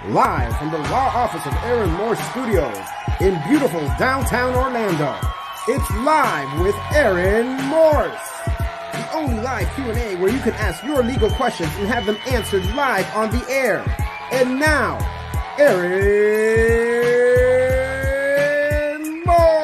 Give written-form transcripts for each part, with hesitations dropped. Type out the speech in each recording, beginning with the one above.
live from the law office of Erin Morse Studios in beautiful downtown Orlando. It's Live with Erin Morse, the only live Q&A where you can ask your legal questions and have them answered live on the air. And now, Erin Morse.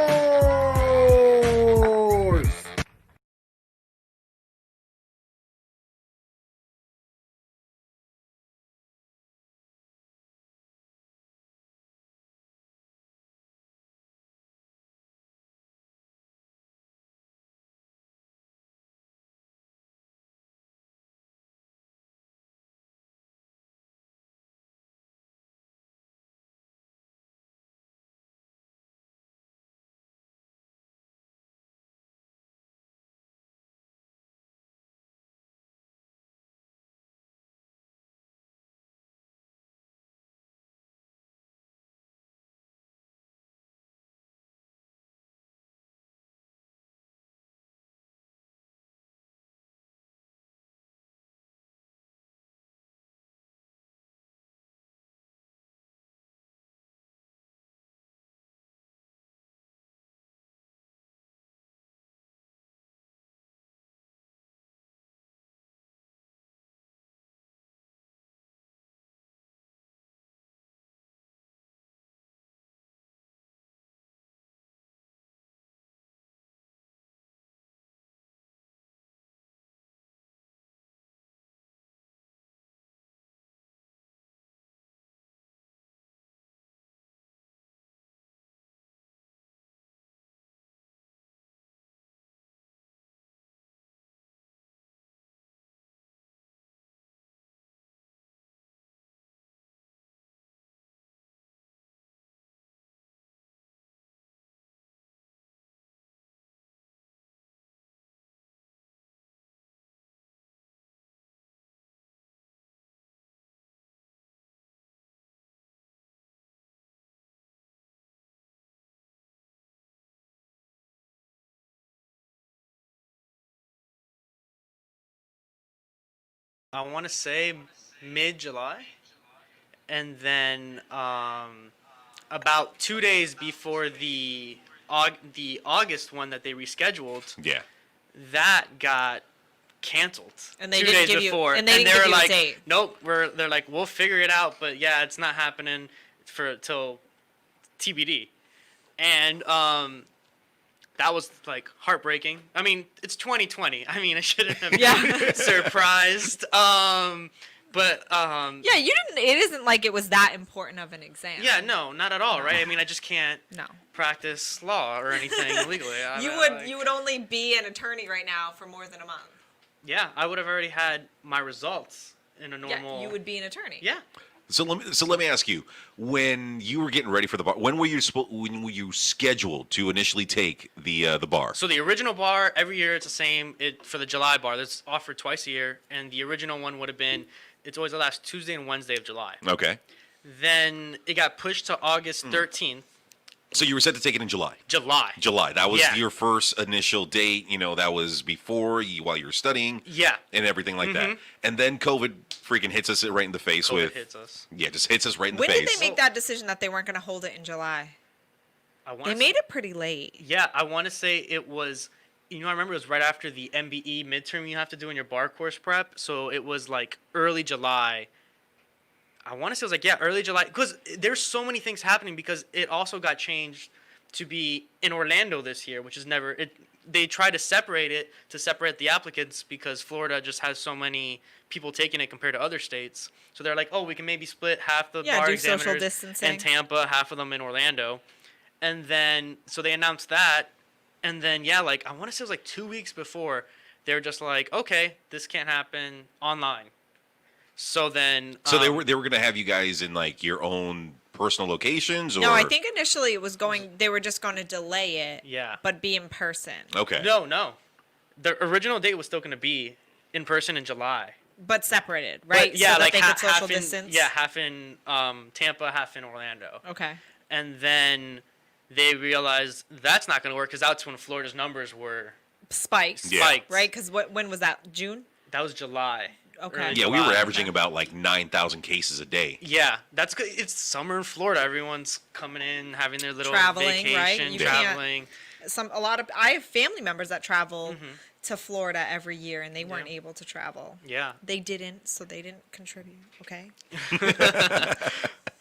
I want to say mid-July, and then about 2 days before the August one that they rescheduled, Yeah. that got canceled. And they 2 didn't days give you- before, and they didn't were give you a like, date. "Nope, they're like, we'll figure it out, but yeah, it's not happening till TBD," and that was like heartbreaking. I mean, it's 2020. I mean, I shouldn't have been surprised. But Yeah, you didn't. It isn't like it was that important of an exam. yeah, no, not at all, right? I mean, I just can't No. practice law or anything legally. You would only be an attorney right now for more than a month. Yeah, I would have already had my results in a normal. Yeah, you would be an attorney. Yeah. So let me ask you: when you were getting ready for the bar, when were you scheduled to initially take the bar? So the original bar every year it's the same. For the July bar, that's offered twice a year, and the original one would have been. It's always the last Tuesday and Wednesday of July. Okay. Then it got pushed to August 13th. So you were set to take it in July. July. That was Yeah. your first initial date. You know, that was before while you were studying. Yeah. And everything like that. And then COVID freaking hits us right in the face COVID with. hits us. Yeah, just hits us right in When the did face. they make that decision that they weren't going to hold it in July? They made it pretty late. Yeah, I want to say it was. I remember it was right after the MBE midterm you have to do in your bar course prep. So it was like early July. I want to say it was like, early July. Because there's so many things happening because it also got changed to be in Orlando this year, which is never. They tried to separate the applicants because Florida just has so many people taking it compared to other states. So they're like, oh, we can maybe split half the bar do examiners social distancing. in Tampa, half of them in Orlando. And then, so they announced that. And then, I want to say it was like 2 weeks before, they were just like, okay, this can't happen online. So then. So they were going to have you guys in like your own personal locations, or No, I think initially it was they were just going to delay it. Yeah. But be in person. Okay. No. The original date was still going to be in person in July. But separated, right? But, yeah, so that like they could social half in, distance. Yeah, half in Tampa, half in Orlando. Okay. And then they realized that's not going to work because that's when Florida's numbers were Spiked. Yeah. Right? Because when was that? June? That was July. Okay. Yeah, we were averaging about like 9,000 cases a day. Yeah, that's good. It's summer in Florida. Everyone's coming in, having their little Traveling, vacation, right? You traveling. I have family members that travel to Florida every year, and they weren't able to travel. Yeah. They didn't, so they didn't contribute. Okay.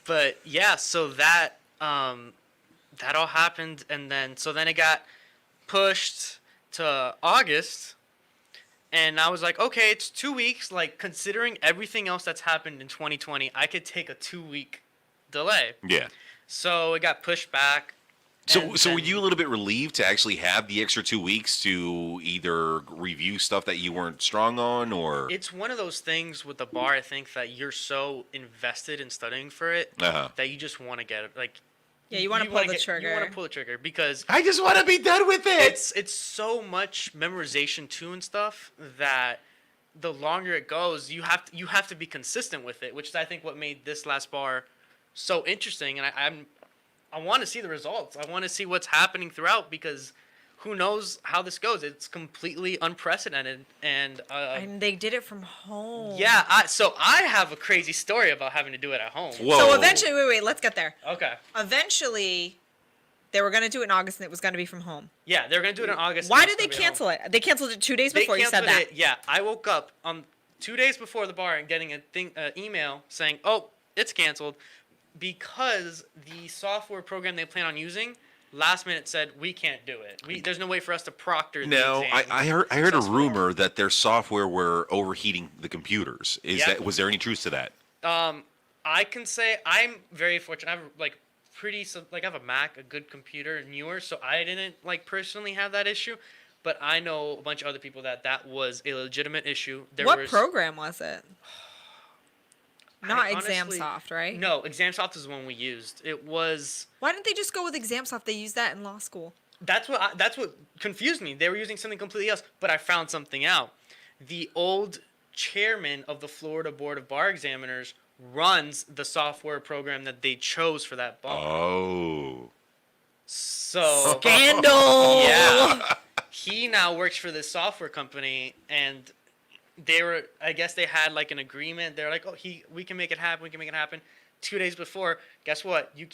But yeah, so that that all happened, and then it got pushed to August, and I was like, okay, it's 2 weeks. Like, considering everything else that's happened in 2020, I could take a 2-week delay. Yeah. So it got pushed back. So were you a little bit relieved to actually have the extra 2 weeks to either review stuff that you weren't strong on, or? It's one of those things with the bar, I think, that you're so invested in studying for it that you just want to get it. Like, yeah, you want to pull the trigger. You want to pull the trigger because I just want to be done with it. It's so much memorization too and stuff that the longer it goes, you have to be consistent with it, which is, I think, what made this last bar so interesting. And I want to see the results. I want to see what's happening throughout, because who knows how this goes. It's completely unprecedented. And they did it from home. Yeah, so I have a crazy story about having to do it at home. Whoa. So eventually, wait, let's get there. Okay. Eventually, they were going to do it in August, and it was going to be from home. Yeah, they were going to do it in August. Why did they cancel it? They canceled it 2 days before. You said that. Yeah, I woke up 2 days before the bar and getting an email saying, "Oh, it's canceled," because the software program they plan on using last minute said we can't do it. There's no way for us to proctor the exam. I heard a rumor that their software were overheating the computers. Was there any truth to that? I can say I'm very fortunate. I have I have a Mac, a good computer, newer, so I didn't personally have that issue. But I know a bunch of other people that was a legitimate issue. What program was it? Not ExamSoft, right? No, ExamSoft is the one we used. It was. Why didn't they just go with ExamSoft? They used that in law school. That's what confused me. They were using something completely else, but I found something out. The old chairman of the Florida Board of Bar Examiners runs the software program that they chose for that bar. Oh. So scandal. Yeah. He now works for this software company, and I guess they had an agreement. They're like, "Oh, we can make it happen. We can make it happen." 2 days before, guess what? It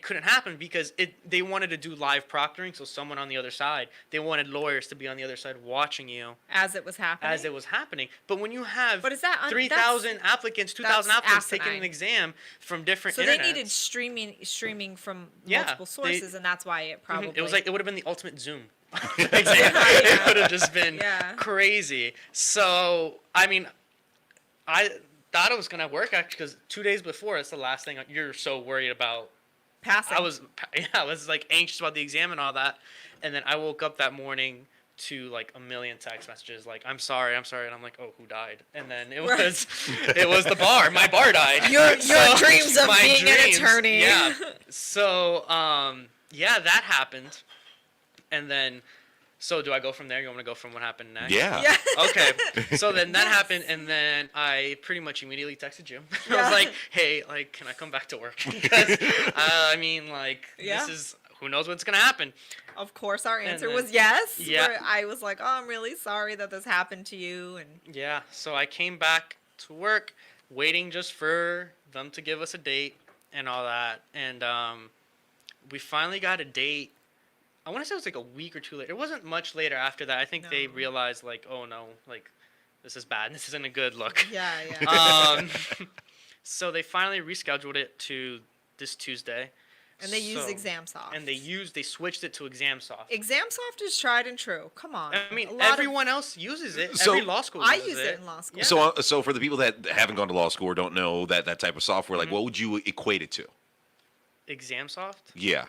couldn't happen because they wanted to do live proctoring, so someone on the other side. They wanted lawyers to be on the other side watching you as it was happening. But when you have 3,000 applicants, 2,000 applicants taking an exam from different so they needed streaming from multiple sources, and that's why it probably it would have been the ultimate Zoom. It would have just been crazy. So I thought it was gonna work actually, because 2 days before, it's the last thing you're so worried about. Passing. I was anxious about the exam and all that, and then I woke up that morning to a million text messages I'm sorry, and I'm like, oh, who died? And then it was the bar. My bar died. Your dreams of being an attorney. Yeah. So that happened. And then, so do I go from there? You want me to go from what happened next? Yeah. Okay. So then that happened, and then I pretty much immediately texted you. I was like, hey, can I come back to work? Because, this is, who knows what's going to happen? Of course, our answer was yes. Yeah. I was like, oh, I'm really sorry that this happened to you. And yeah, so I came back to work, waiting just for them to give us a date and all that. And we finally got a date. I want to say it was a week or two later. It wasn't much later after that. I think they realized oh no, this is bad. This isn't a good look. Yeah. So they finally rescheduled it to this Tuesday. And they used ExamSoft. And they switched it to ExamSoft. ExamSoft is tried and true. Come on. I mean, everyone else uses it. Every law school uses it. I use it in law school. Yeah. So for the people that haven't gone to law school or don't know that type of software, what would you equate it to? ExamSoft? Yeah.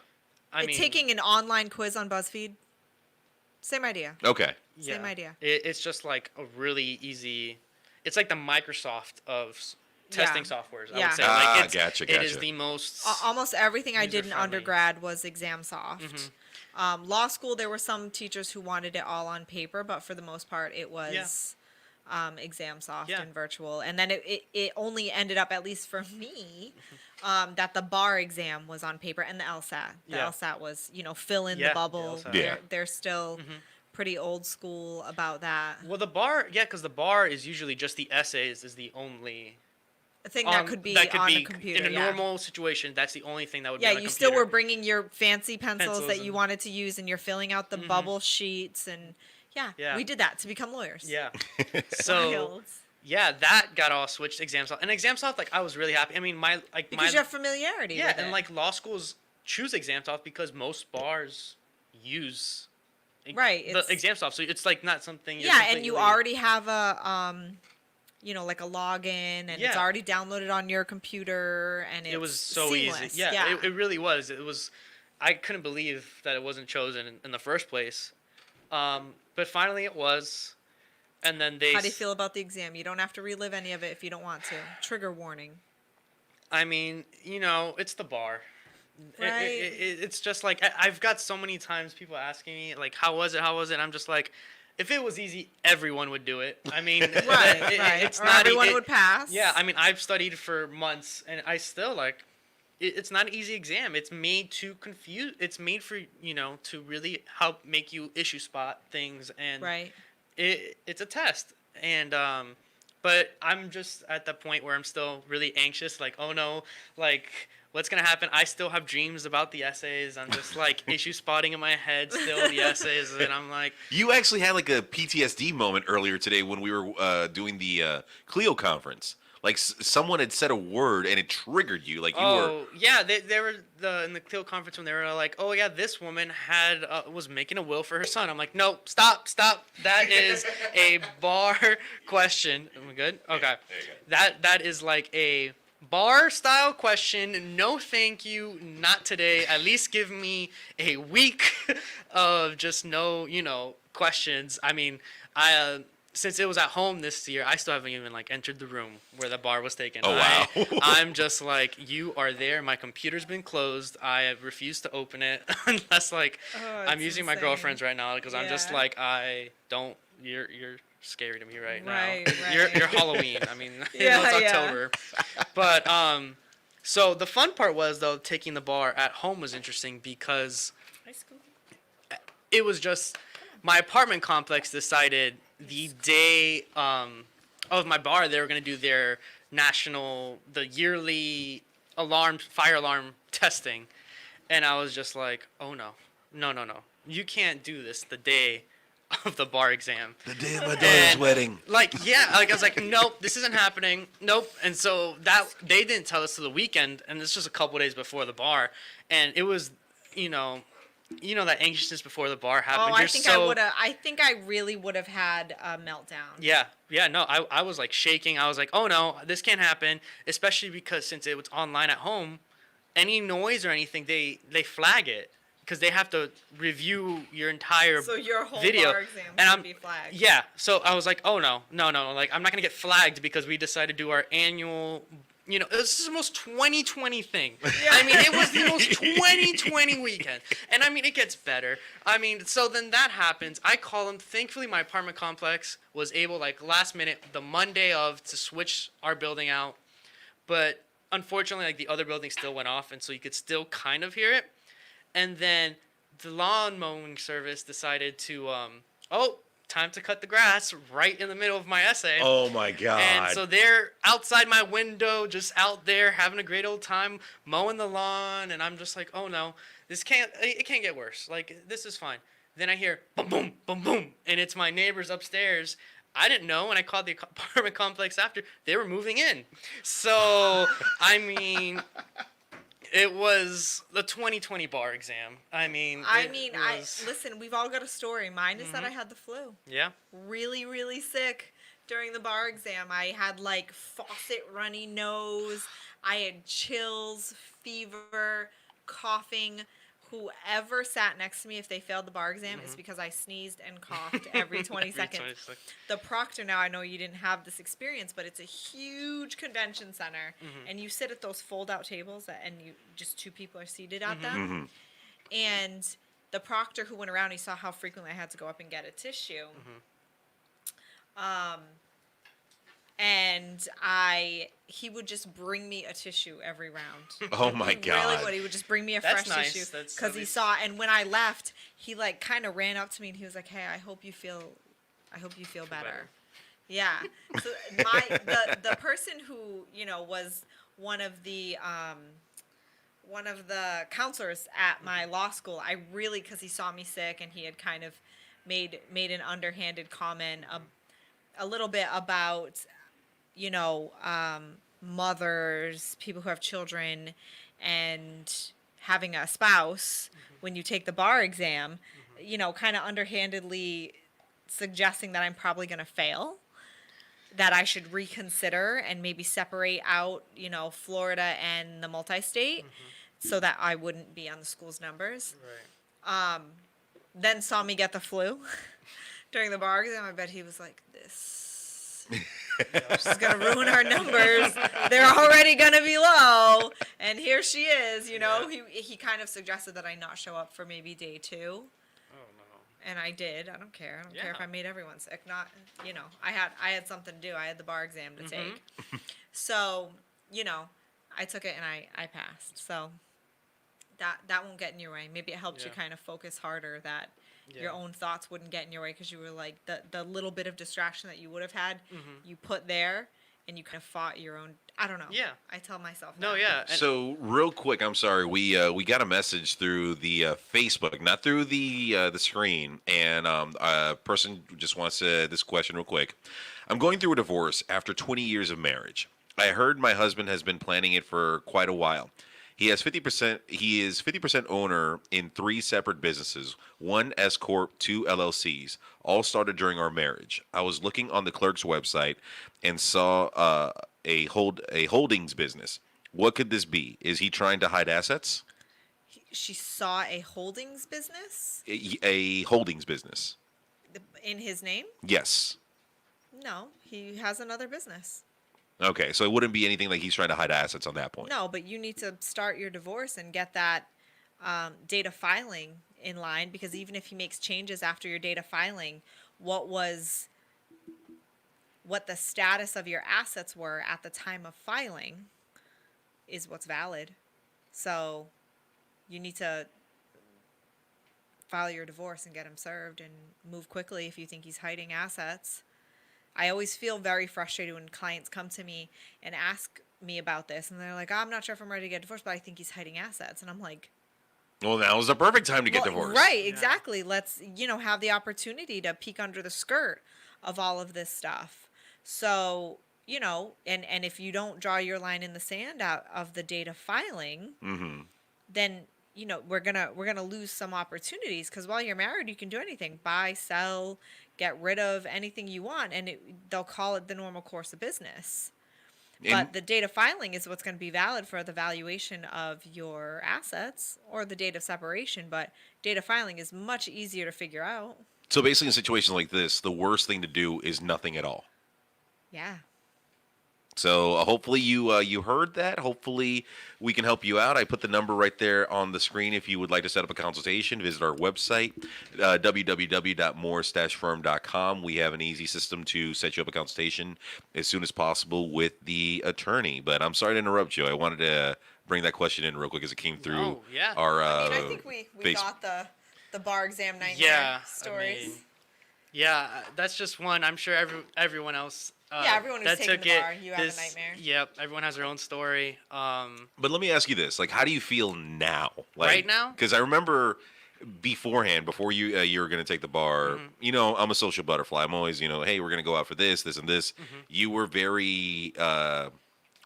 Taking an online quiz on BuzzFeed. Same idea. Okay. Same idea. It's just a really easy. It's like the Microsoft of testing softwares. I would say. Gotcha. It is the most. Almost everything I did in undergrad was ExamSoft. Law school, there were some teachers who wanted it all on paper, but for the most part, it was ExamSoft and virtual. And then it only ended up, at least for me, that the bar exam was on paper and the LSAT. The LSAT was, fill in the bubble. Yeah. They're still pretty old school about that. Well, the bar, yeah, because the bar is usually just the essays is the only A thing that could be on a computer. In a normal situation, that's the only thing that would be yeah, on a you computer. still were bringing your fancy pencils that you and- wanted to use, and you're filling out the bubble sheets, and Yeah. we did that to become lawyers. Yeah. So Wild. yeah, that got all switched to ExamSoft. And ExamSoft, like I was really happy. I mean, Because you have familiarity. yeah, with and it. like law schools choose ExamSoft because most bars use Right, the it's- ExamSoft. So it's like not something. You're yeah, and you completely- already have a like a login, and it's Yeah. already downloaded on your computer, and It was so seamless. easy. Yeah, it really was. It was. I couldn't believe that it wasn't chosen in the first place. But finally it was. And then they. How do you feel about the exam? You don't have to relive any of it if you don't want to. Trigger warning. I mean, it's the bar. Right. It's just like I've got so many times people asking me like, "How was it? How was it?" And I'm just like, if it was easy, everyone would do it. I mean, right. It's Or not everyone would pass. Yeah, I mean, I've studied for months, and I still like. It's not an easy exam. It's made to confuse. It's made for to really help make you issue spot things, and Right. it's a test, and but I'm just at the point where I'm still really anxious. Like, oh no, like what's gonna happen? I still have dreams about the essays. I'm just like issue spotting in my head still the essays, and I'm like, You actually had like a PTSD moment earlier today when we were doing the Clio conference. Like someone had said a word and it triggered you. Like you were. oh yeah, they were in the Clio conference when they were like, oh yeah, this woman was making a will for her son. I'm like, no, stop. That is a bar question. Am I good? Okay. That is like a bar style question. No, thank you, not today. At least give me a week of just no, questions. I mean, since it was at home this year, I still haven't even like entered the room where the bar was taken. Oh, wow. I'm just like, you are there. My computer's been closed. I refuse to open it unless like I'm it's using my insane. girlfriend's right now because I'm just Yeah. like I don't. You're scary to me right now. Right, You're right. Halloween. I mean, Yeah, it's yeah. October. But so the fun part was though taking the bar at home was interesting because it was just my apartment complex decided the day of my bar they were going to do their the yearly fire alarm testing, and I was just like, oh no, you can't do this the day of the bar exam. The day of my daughter's wedding. Like, yeah, like I was like, nope, this isn't happening. Nope. And so that they didn't tell us till the weekend, and this was a couple days before the bar, and it was, that anxiousness before the bar happened. Oh, I You're think so, I would have. I think I really would have had a meltdown. Yeah, no, I was like shaking. I was like, oh no, this can't happen, especially because since it was online at home, any noise or anything, they flag it. Because they have to review your entire So your whole video. bar exam and would be flagged. Yeah, so I was like, oh no, like I'm not gonna get flagged because we decided to do our annual. This is the most 2020 thing. I mean, it was the most 2020 weekend, and I mean, it gets better. I mean, so then that happens. I call them. Thankfully, my apartment complex was able, like last minute, the Monday of, to switch our building out, but unfortunately, like the other building still went off, and so you could still kind of hear it. And then the lawn mowing service decided to, time to cut the grass right in the middle of my essay. Oh my God. And so they're outside my window, just out there having a great old time mowing the lawn. And I'm just like, oh no, it can't get worse. Like, this is fine. Then I hear boom, boom, boom, boom. And it's my neighbors upstairs. I didn't know, and I called the apartment complex after. They were moving in. So, I mean... It was the 2020 bar exam. I mean, listen, we've all got a story. Mine is that I had the flu. Yeah. Really, really sick during the bar exam. I had like faucet runny nose. I had chills, fever, coughing. Whoever sat next to me, if they failed the bar exam, is because I sneezed and coughed every 20 seconds. The proctor, now I know you didn't have this experience, but it's a huge convention center, and you sit at those fold-out tables, and you just two people are seated at them. And the proctor who went around, he saw how frequently I had to go up and get a tissue. and he would just bring me a tissue every round. Oh my He God. really would. He would just bring me a That's fresh nice. tissue That's because at he least- saw. And when I left, he like kind of ran up to me and he was like, "Hey, I hope you feel better." Yeah. So the person who was one of the counselors at my law school, I really, because he saw me sick and he had kind of made an underhanded comment a little bit about mothers, people who have children, and having a spouse when you take the bar exam, kind of underhandedly suggesting that I'm probably going to fail, that I should reconsider and maybe separate out, Florida and the multi-state so that I wouldn't be on the school's numbers. Right. Then saw me get the flu during the bar exam. I bet he was like, this is going to ruin our numbers. They're already going to be low. And here she is, Yeah. He kind of suggested that I not show up for maybe day 2. Oh no. And I did. I don't care. I don't care if Yeah. I made everyone sick. Not, I had something to do. I had the bar exam to take. So, I took it and I passed. So that won't get in your way. Maybe it helped you Yeah. kind of focus harder, that your Yeah. own thoughts wouldn't get in your way, because you were like the little bit of distraction that you would have had, you put there, and you kind of fought your own. I don't know. Yeah. I tell myself. No, that. yeah. And So real quick, I'm sorry. We got a message through the Facebook, not through the screen, and a person just wants this question real quick. I'm going through a divorce after 20 years of marriage. I heard my husband has been planning it for quite a while. He has 50%. He is 50% owner in 3 separate businesses, 1 S corp, 2 LLCs. All started during our marriage. I was looking on the clerk's website and saw a holdings business. What could this be? Is he trying to hide assets? She saw a holdings business A holdings business. in his name. Yes. No, he has another business. Okay, so it wouldn't be anything like he's trying to hide assets on that point. No, but you need to start your divorce and get that data filing in line, because even if he makes changes after your data filing, what the status of your assets were at the time of filing is what's valid. So you need to file your divorce and get him served and move quickly if you think he's hiding assets. I always feel very frustrated when clients come to me and ask me about this, and they're like, I'm not sure if I'm ready to get divorced, but I think he's hiding assets. And I'm like, Well, now is the perfect time to get well, divorced. right, exactly. Let's, have the opportunity to peek under the skirt of all of this stuff. So, and if you don't draw your line in the sand out of the data filing, then, we're gonna lose some opportunities, because while you're married, you can do anything: buy, sell, get rid of anything you want, and they'll call it the normal course of business. But the data filing is what's going to be valid for the valuation of your assets or the date of separation. But data filing is much easier to figure out. So basically, in situations like this, the worst thing to do is nothing at all. Yeah. So hopefully you heard that. Hopefully we can help you out. I put the number right there on the screen if you would like to set up a consultation. Visit our website, www.morse-firm.com. We have an easy system to set you up a consultation as soon as possible with the attorney. But I'm sorry to interrupt you. I wanted to bring that question in real quick as it came through Oh, yeah. our I think we got the bar exam nightmare stories. That's just one. I'm sure everyone else. Everyone who's that taken took the bar, you have a this- nightmare. Yep, everyone has their own story. But let me ask you this: like, how do you feel now? Like, Right now? Because I remember beforehand, before you were going to take the bar. I'm a social butterfly. I'm always, hey, we're going to go out for this, and this. You were very,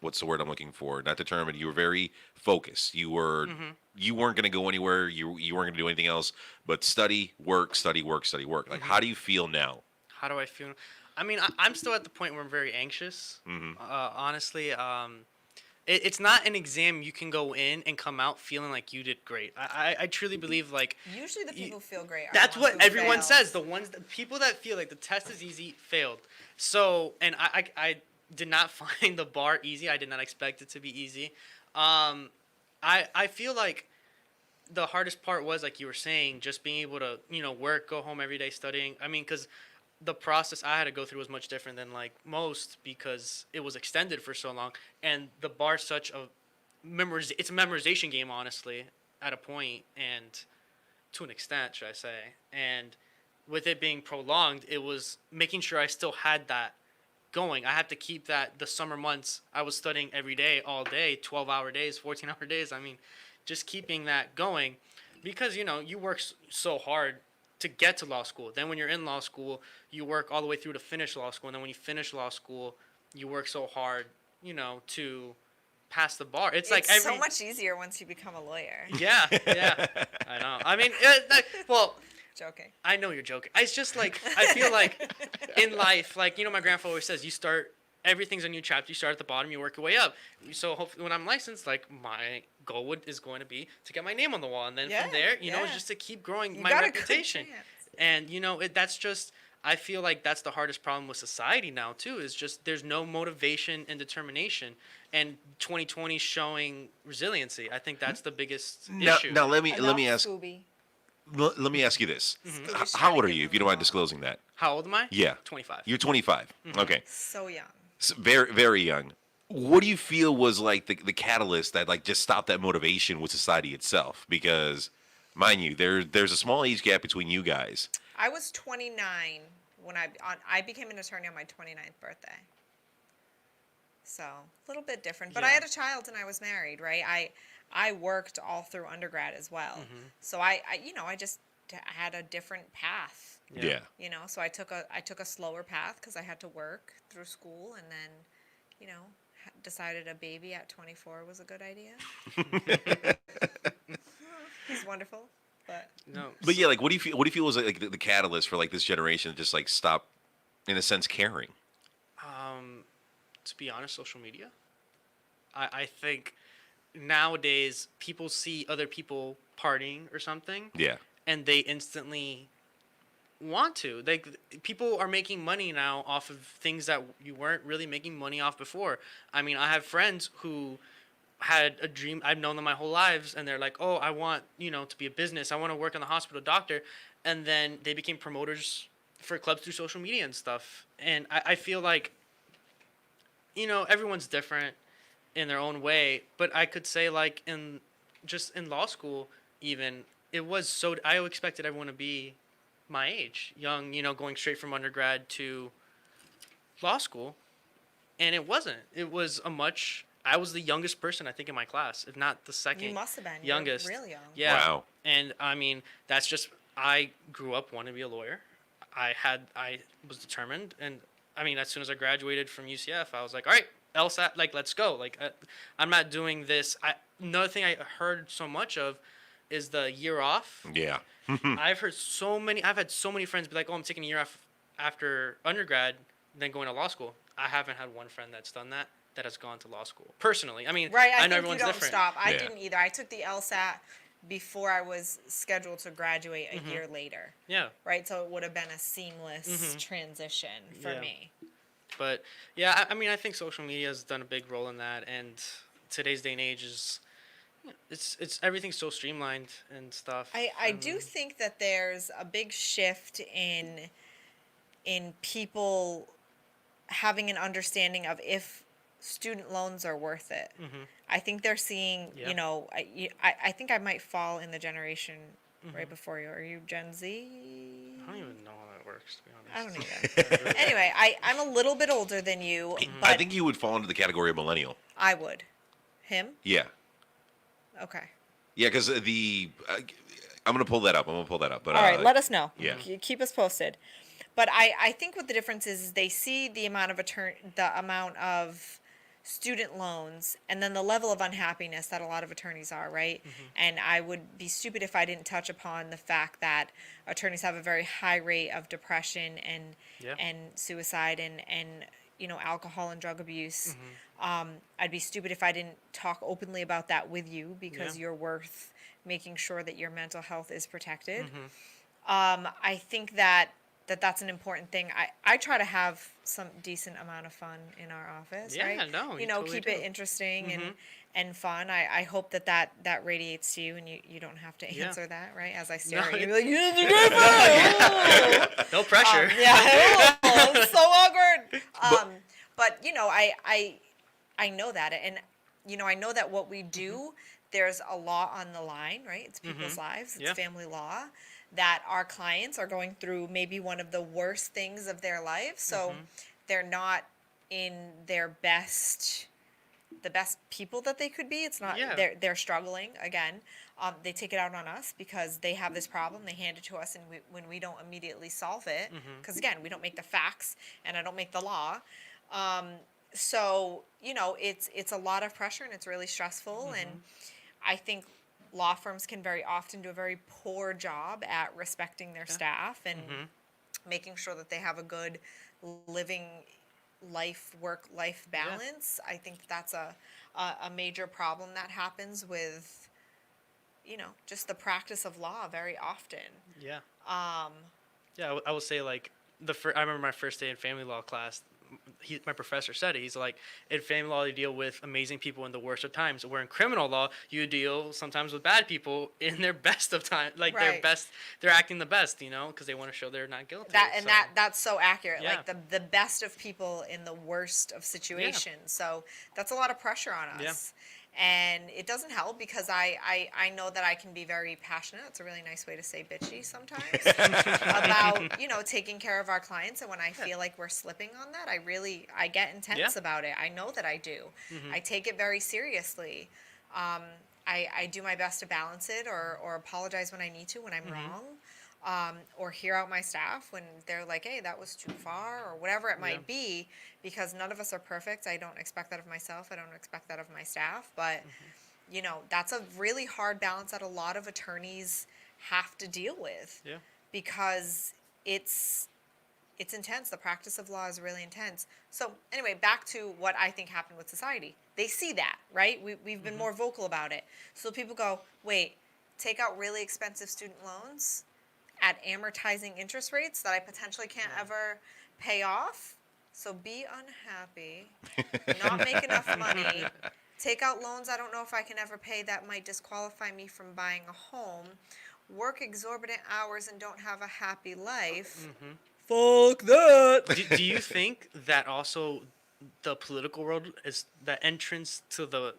what's the word I'm looking for? Not determined. You were very focused. You were, you weren't going to go anywhere. You weren't going to do anything else but study, work, study, work, study, work. Like, how do you feel now? How do I feel? I mean, I'm still at the point where I'm very anxious. Honestly, it's not an exam you can go in and come out feeling like you did great. I truly believe, like, Usually the people who feel great are that's the ones what who everyone fail. says. The people that feel like the test is easy failed. So, and I did not find the bar easy. I did not expect it to be easy. I feel like the hardest part was, like you were saying, just being able to, work, go home every day studying. I mean, because the process I had to go through was much different than like most because it was extended for so long, and the bar's such a it's a memorization game, honestly, at a point, and to an extent, should I say. And with it being prolonged, it was making sure I still had that going. I had to keep that. The summer months, I was studying every day, all day, 12-hour days, 14-hour days. I mean, just keeping that going because, you work so hard to get to law school. Then when you're in law school, you work all the way through to finish law school. And then when you finish law school, you work so hard, to pass the bar. It's like so much easier once you become a lawyer. Yeah, I know. I mean, well, joking. I know you're joking. It's just like I feel like in life, like my grandfather always says, you start everything's a new chapter. You start at the bottom, you work your way up. So hopefully, when I'm licensed, like my goal is going to be to get my name on the wall, and then from there, it's just to keep growing my reputation. And that's just. I feel like that's the hardest problem with society now too. Is just there's no motivation and determination, and 2020 is showing resiliency. I think that's the biggest issue. Now let me ask. Scooby. Let me ask you this: How old are you, if you don't mind disclosing that? How old am I? Yeah, 25. You're 25. Okay. So young. So very, very young. What do you feel was like the catalyst that like just stopped that motivation with society itself? Because, mind you, there's a small age gap between you guys. I was 29 when I became an attorney on my 29th birthday. So a little bit different, but I had a child and I was married, right? I worked all through undergrad as well, so I just had a different path. Yeah. So I took a slower path because I had to work through school, and then, decided a baby at 24 was a good idea. He's wonderful, but no. But yeah, like what do you feel was like the catalyst for like this generation to just like stop, in a sense, caring? To be honest, social media. I think nowadays people see other people partying or something. Yeah. And they instantly want to. People are making money now off of things that you weren't really making money off before. I mean, I have friends who had a dream. I've known them my whole lives, and they're like, "Oh, I want, to be a business. I want to work in the hospital doctor." And then they became promoters for clubs through social media and stuff. And I feel like, everyone's different in their own way, but I could say like in law school even, it was so I expected everyone to be my age, young, going straight from undergrad to law school, and it wasn't. It was I was the youngest person I think in my class, if not the second. You must have been youngest. You're real young. Yeah. Wow. And I mean, that's just I grew up wanting to be a lawyer. I was determined, and I mean, as soon as I graduated from UCF, I was like, all right, LSAT, like, let's go. Like, I'm not doing this. Another thing I heard so much of is the year off. Yeah. I've had so many friends be like, oh, I'm taking a year off after undergrad, then going to law school. I haven't had one friend that's done that has gone to law school. Personally. I mean, right, I know think everyone's you don't different. Stop. I didn't either. I took the LSAT before I was scheduled to graduate a year later. Yeah. Right? So it would have been a seamless transition for me. But, yeah, I mean, I think social media has done a big role in that, and today's day and age is, it's everything's so streamlined and stuff. I do think that there's a big shift in people having an understanding of if student loans are worth it. I think they're seeing, I think I might fall in the generation right before you. Are you Gen Z? I don't even know how that works, to be honest. I don't either. Anyway, I'm a little bit older than you, but I think you would fall into the category of millennial. I would. Him? Yeah. Okay. Yeah, because I'm gonna pull that up. But all right, let us know. Yeah. Keep us posted. But I think what the difference is they see the amount of student loans and then the level of unhappiness that a lot of attorneys are, right? And I would be stupid if I didn't touch upon the fact that attorneys have a very high rate of depression and suicide and alcohol and drug abuse. I'd be stupid if I didn't talk openly about that with you because you're worth making sure that your mental health is protected. I think that's an important thing. I try to have some decent amount of fun in our office, right? No, you totally keep do. it interesting and fun. I hope that radiates to you, and you don't have to answer that, right? As I stare at you, like, no pressure. It's so awkward. But I know that, and I know that what we do, there's a law on the line, right? It's people's lives. It's family law. That our clients are going through maybe one of the worst things of their life, so they're not in the best people that they could be. It's not they're struggling again. They take it out on us because they have this problem. They hand it to us, and when we don't immediately solve it, because again, we don't make the facts, and I don't make the law. So it's a lot of pressure, and it's really stressful, and I think law firms can very often do a very poor job at respecting their staff and making sure that they have a good living work-life balance. I think that's a major problem that happens with, just the practice of law very often. Yeah. I will say, like, I remember my first day in family law class. My professor said it. He's like, in family law, you deal with amazing people in the worst of times. Where in criminal law, you deal sometimes with bad people in their best of time. Like, they're acting the best, because they want to show they're not guilty. That's so accurate. Yeah. Like, the best of people in the worst of situations. Yeah. So that's a lot of pressure on us. Yeah. And it doesn't help because I know that I can be very passionate. It's a really nice way to say bitchy sometimes about, taking care of our clients. And when I feel like we're slipping on that, I get intense about it. I know that I do. I take it very seriously. I do my best to balance it or apologize when I need to, when I'm wrong. Or hear out my staff when they're like, hey, that was too far, or whatever it might be, because none of us are perfect. I don't expect that of myself. I don't expect that of my staff. But, that's a really hard balance that a lot of attorneys have to deal with. Yeah. Because it's intense. The practice of law is really intense. So anyway, back to what I think happened with society. They see that, right? We've been more vocal about it. So people go, wait, take out really expensive student loans at amortizing interest rates that I potentially can't ever pay off. So be unhappy, not make enough money, take out loans I don't know if I can ever pay that might disqualify me from buying a home, work exorbitant hours and don't have a happy life. Fuck that. Do you think that also the political world is the entrance to the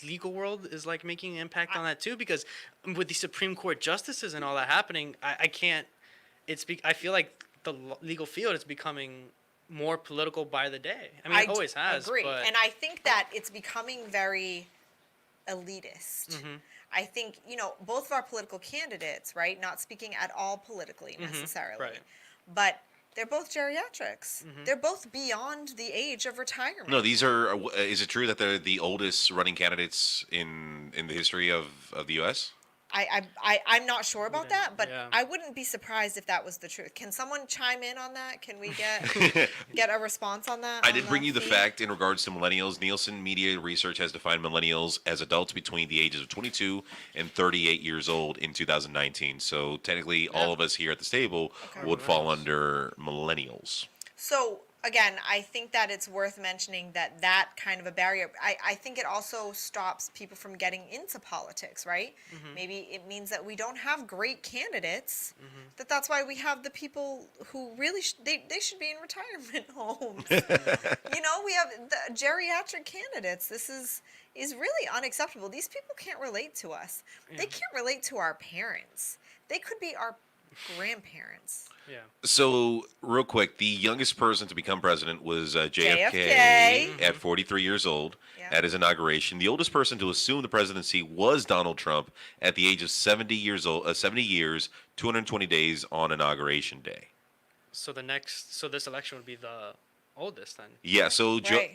legal world is like making an impact on that too? Because with the Supreme Court justices and all that happening, I feel like the legal field is becoming more political by the day. I mean, it always has. Agree. But... And I think that it's becoming very elitist. I think, both of our political candidates, right, not speaking at all politically necessarily, but they're both geriatrics. They're both beyond the age of retirement. No, these are. Is it true that they're the oldest running candidates in the history of the U.S.? I'm not sure about that, but I wouldn't be surprised if that was the truth. Can someone chime in on that? Can we get a response on that? I did bring you the fact in regards to millennials. Nielsen Media Research has defined millennials as adults between the ages of 22 and 38 years old in 2019. So technically, all of us here at this table would fall under millennials. So again, I think that it's worth mentioning that kind of a barrier. I think it also stops people from getting into politics, right? Maybe it means that we don't have great candidates. That's why we have the people who really they should be in retirement homes. We have the geriatric candidates. This is really unacceptable. These people can't relate to us. They can't relate to our parents. They could be our grandparents. Yeah. So, real quick, the youngest person to become president was JFK at 43 years old at his inauguration. The oldest person to assume the presidency was Donald Trump at the age of 70 years old, 70 years, 220 days on inauguration day. So this election would be the oldest then. Yeah. So Joe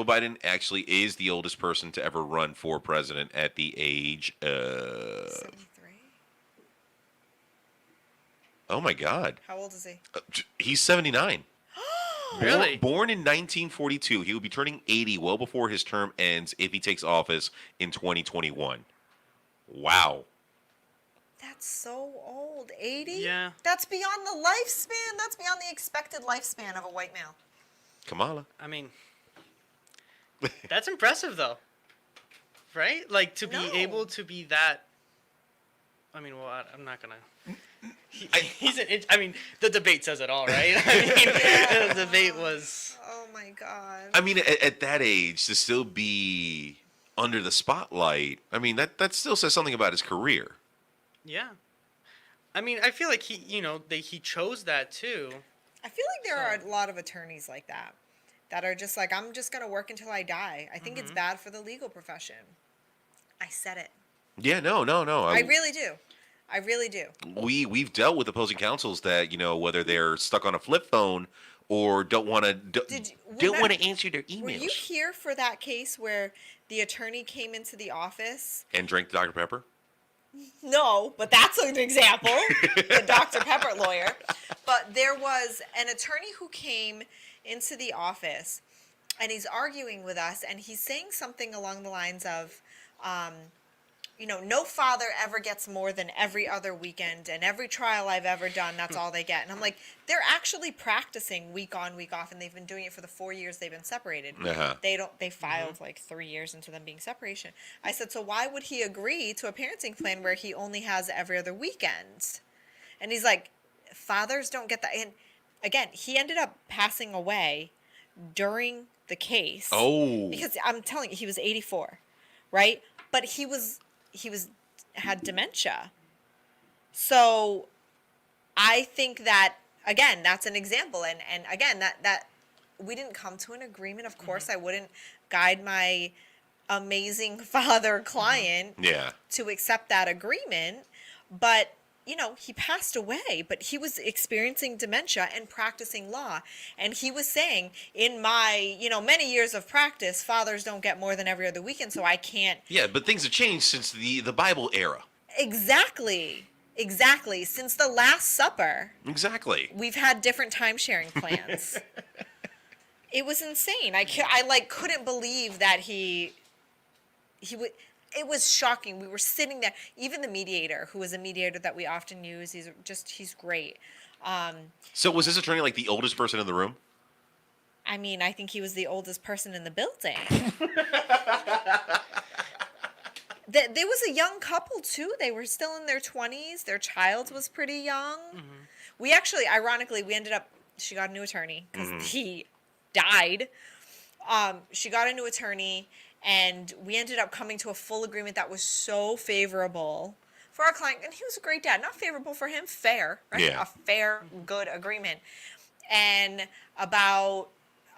Biden actually is the oldest person to ever run for president at the age of 73. Oh my God! How old is he? He's 79. Really? Born in 1942, he will be turning 80 well before his term ends if he takes office in 2021. Wow. That's so old. 80? Yeah. That's beyond the lifespan. That's beyond the expected lifespan of a white male. Kamala. I mean, that's impressive though. right? Like to be No. able to be that. I mean, well, I'm not gonna. I mean, the debate says it all, right? I mean, the debate was. Oh my God. I mean, at that age, to still be under the spotlight, I mean, that still says something about his career. Yeah. I mean, I feel like he chose that too. I feel like there are a lot of attorneys like that are just like, I'm just going to work until I die. I think it's bad for the legal profession. I said it. Yeah, no. I really do. I really do. We've dealt with opposing counsels that, whether they're stuck on a flip phone or don't want to answer their emails. Were you here for that case where the attorney came into the office and drank Dr. Pepper? No, but that's an example. The Dr. Pepper lawyer. But there was an attorney who came into the office and he's arguing with us and he's saying something along the lines of, no father ever gets more than every other weekend, and every trial I've ever done, that's all they get. And I'm like, they're actually practicing week on, week off, and they've been doing it for the 4 years they've been separated. Uh-huh. They filed like 3 years into them being separation. I said, so why would he agree to a parenting plan where he only has every other weekend? And he's like, fathers don't get that. And again, he ended up passing away during the case. Oh. Because I'm telling you, he was 84, right? But he had dementia. So I think that, again, that's an example. And again, that we didn't come to an agreement. Of course, I wouldn't guide my amazing father client to accept that agreement. But, he passed away, but he was experiencing dementia and practicing law. And he was saying, in my, many years of practice, fathers don't get more than every other weekend, so I can't. Yeah, but things have changed since the Bible era. Exactly. Since the Last Supper. Exactly. We've had different time-sharing plans. It was insane. I couldn't believe that he would. It was shocking. We were sitting there. Even the mediator, who is a mediator that we often use, he's great. So was this attorney like the oldest person in the room? I mean, I think he was the oldest person in the building. There was a young couple, too. They were still in their 20s. Their child was pretty young. Mm-hmm. We actually, ironically, she got a new attorney because he died. She got a new attorney. And we ended up coming to a full agreement that was so favorable for our client. And he was a great dad. Not favorable for him, fair, right? Yeah. A fair, good agreement. And about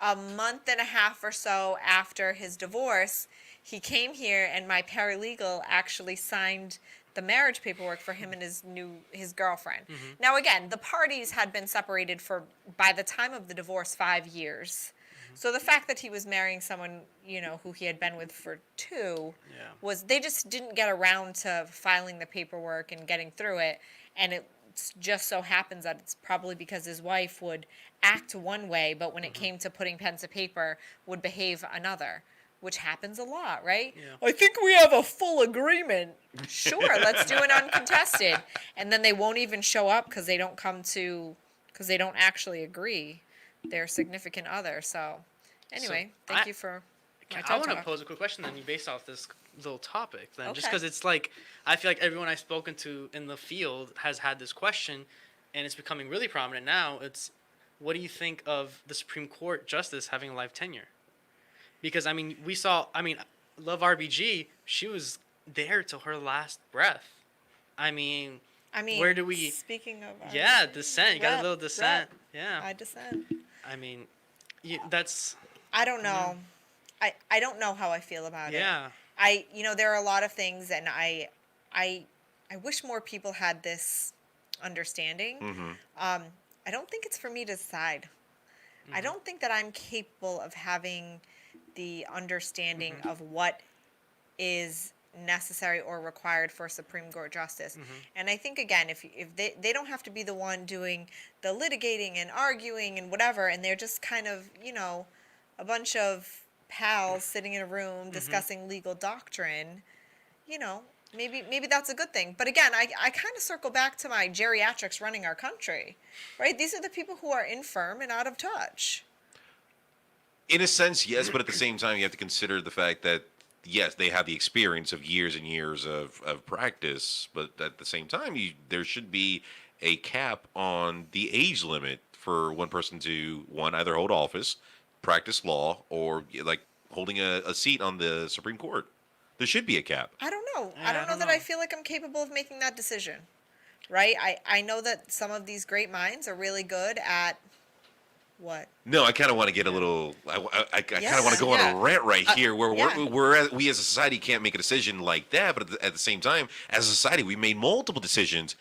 a month and a half or so after his divorce, he came here and my paralegal actually signed the marriage paperwork for him and his girlfriend. Mm-hmm. Now, again, the parties had been separated for, by the time of the divorce, 5 years. So the fact that he was marrying someone, who he had been with for 2 was they just didn't get around to filing the paperwork and getting through it. And it just so happens that it's probably because his wife would act one way, but when it came to putting pen to paper, would behave another, which happens a lot, right? Yeah. I think we have a full agreement. Sure, let's do it uncontested. And then they won't even show up because they don't actually agree. Their significant other. So anyway, thank you for my I want to pose a quick question then, based off this little topic then. Okay. Just because it's like, I feel like everyone I've spoken to in the field has had this question, and it's becoming really prominent now. It's, what do you think of the Supreme Court justice having a life tenure? Because, Love RBG, she was there till her last breath. I mean, where do we... Speaking of... dissent. You got a little dissent. Yeah. I dissent. I mean, that's... I don't know. I don't know how I feel about it. Yeah. There are a lot of things, and I wish more people had this understanding. Mm-hmm. I don't think it's for me to decide. Mm-hmm. I don't think that I'm capable of having the understanding of what is necessary or required for Supreme Court justice. Mm-hmm. And I think, again, if they don't have to be the one doing the litigating and arguing and whatever, and they're just kind of, a bunch of pals sitting in a room discussing legal doctrine, maybe that's a good thing. But again, I kind of circle back to my geriatrics running our country, right? These are the people who are infirm and out of touch. In a sense, yes, but at the same time, you have to consider the fact that yes, they have the experience of years and years of practice, but at the same time, there should be a cap on the age limit for one person to either hold office, practice law, or like holding a seat on the Supreme Court. There should be a cap. I don't know. Yeah, I don't know that I feel like I'm capable of making that decision. Right? I know that some of these great minds are really good at what? No, I kind of want to get a little. I kind of want to go on yeah. a rant right here, where yeah. we as a society can't make a decision like that. But at the same time, as a society, we made multiple decisions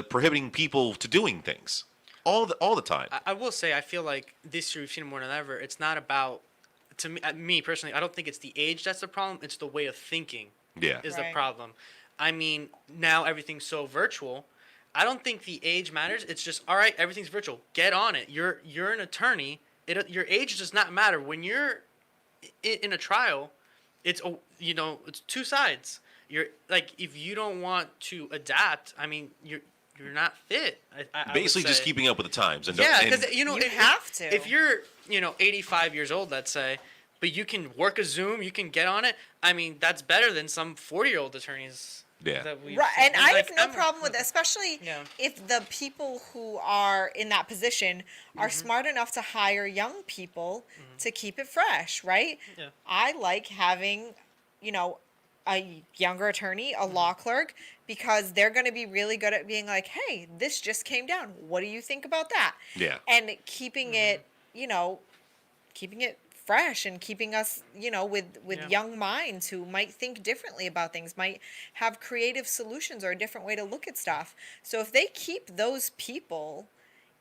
prohibiting people to doing things all the time. I will say, I feel like this year we've seen it more than ever. It's not about, to me personally, I don't think it's the age that's the problem. It's the way of thinking is the Right. problem. I mean, now everything's so virtual. I don't think the age matters. It's just, all right, everything's virtual. Get on it. You're an attorney. Your age does not matter. When you're in a trial, it's it's two sides. You're like, if you don't want to adapt, I mean, you're not fit. I Basically, would just say. keeping up with the times. Yeah, because You have to. If you're 85 years old, let's say, but you can work a Zoom, you can get on it. I mean, that's better than some 40-year-old attorneys. Yeah. That we've Right, seen. and I have Like, no I'm- problem with it, especially Yeah. if the people who are in that position are smart enough to hire young people to keep it fresh, right? Yeah. I like having, a younger attorney, a law clerk, because they're going to be really good at being like, hey, this just came down. What do you think about that? Yeah. And keeping it, keeping it fresh and keeping us, with Yeah. young minds who might think differently about things, might have creative solutions or a different way to look at stuff. So if they keep those people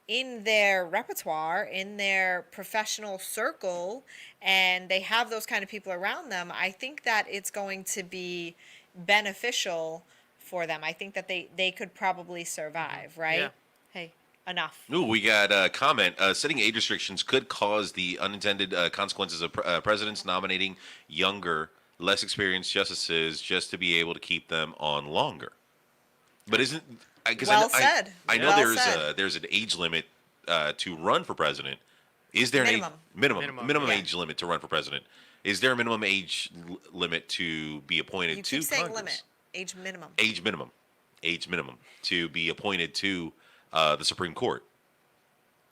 in their repertoire, in their professional circle, and they have those kind of people around them, I think that it's going to be beneficial for them. I think that they could probably survive, right? Yeah. Hey, enough. Ooh, we got a comment. Setting age restrictions could cause the unintended consequences of presidents nominating younger, less experienced justices just to be able to keep them on longer. But isn't because Well said. I know Well said. there's an age limit to run for president. Is there Minimum. an minimum yeah. age limit to run for president? Is there a minimum age limit to be appointed You to keep saying Congress? limit. Age minimum. Age minimum to be appointed to the Supreme Court.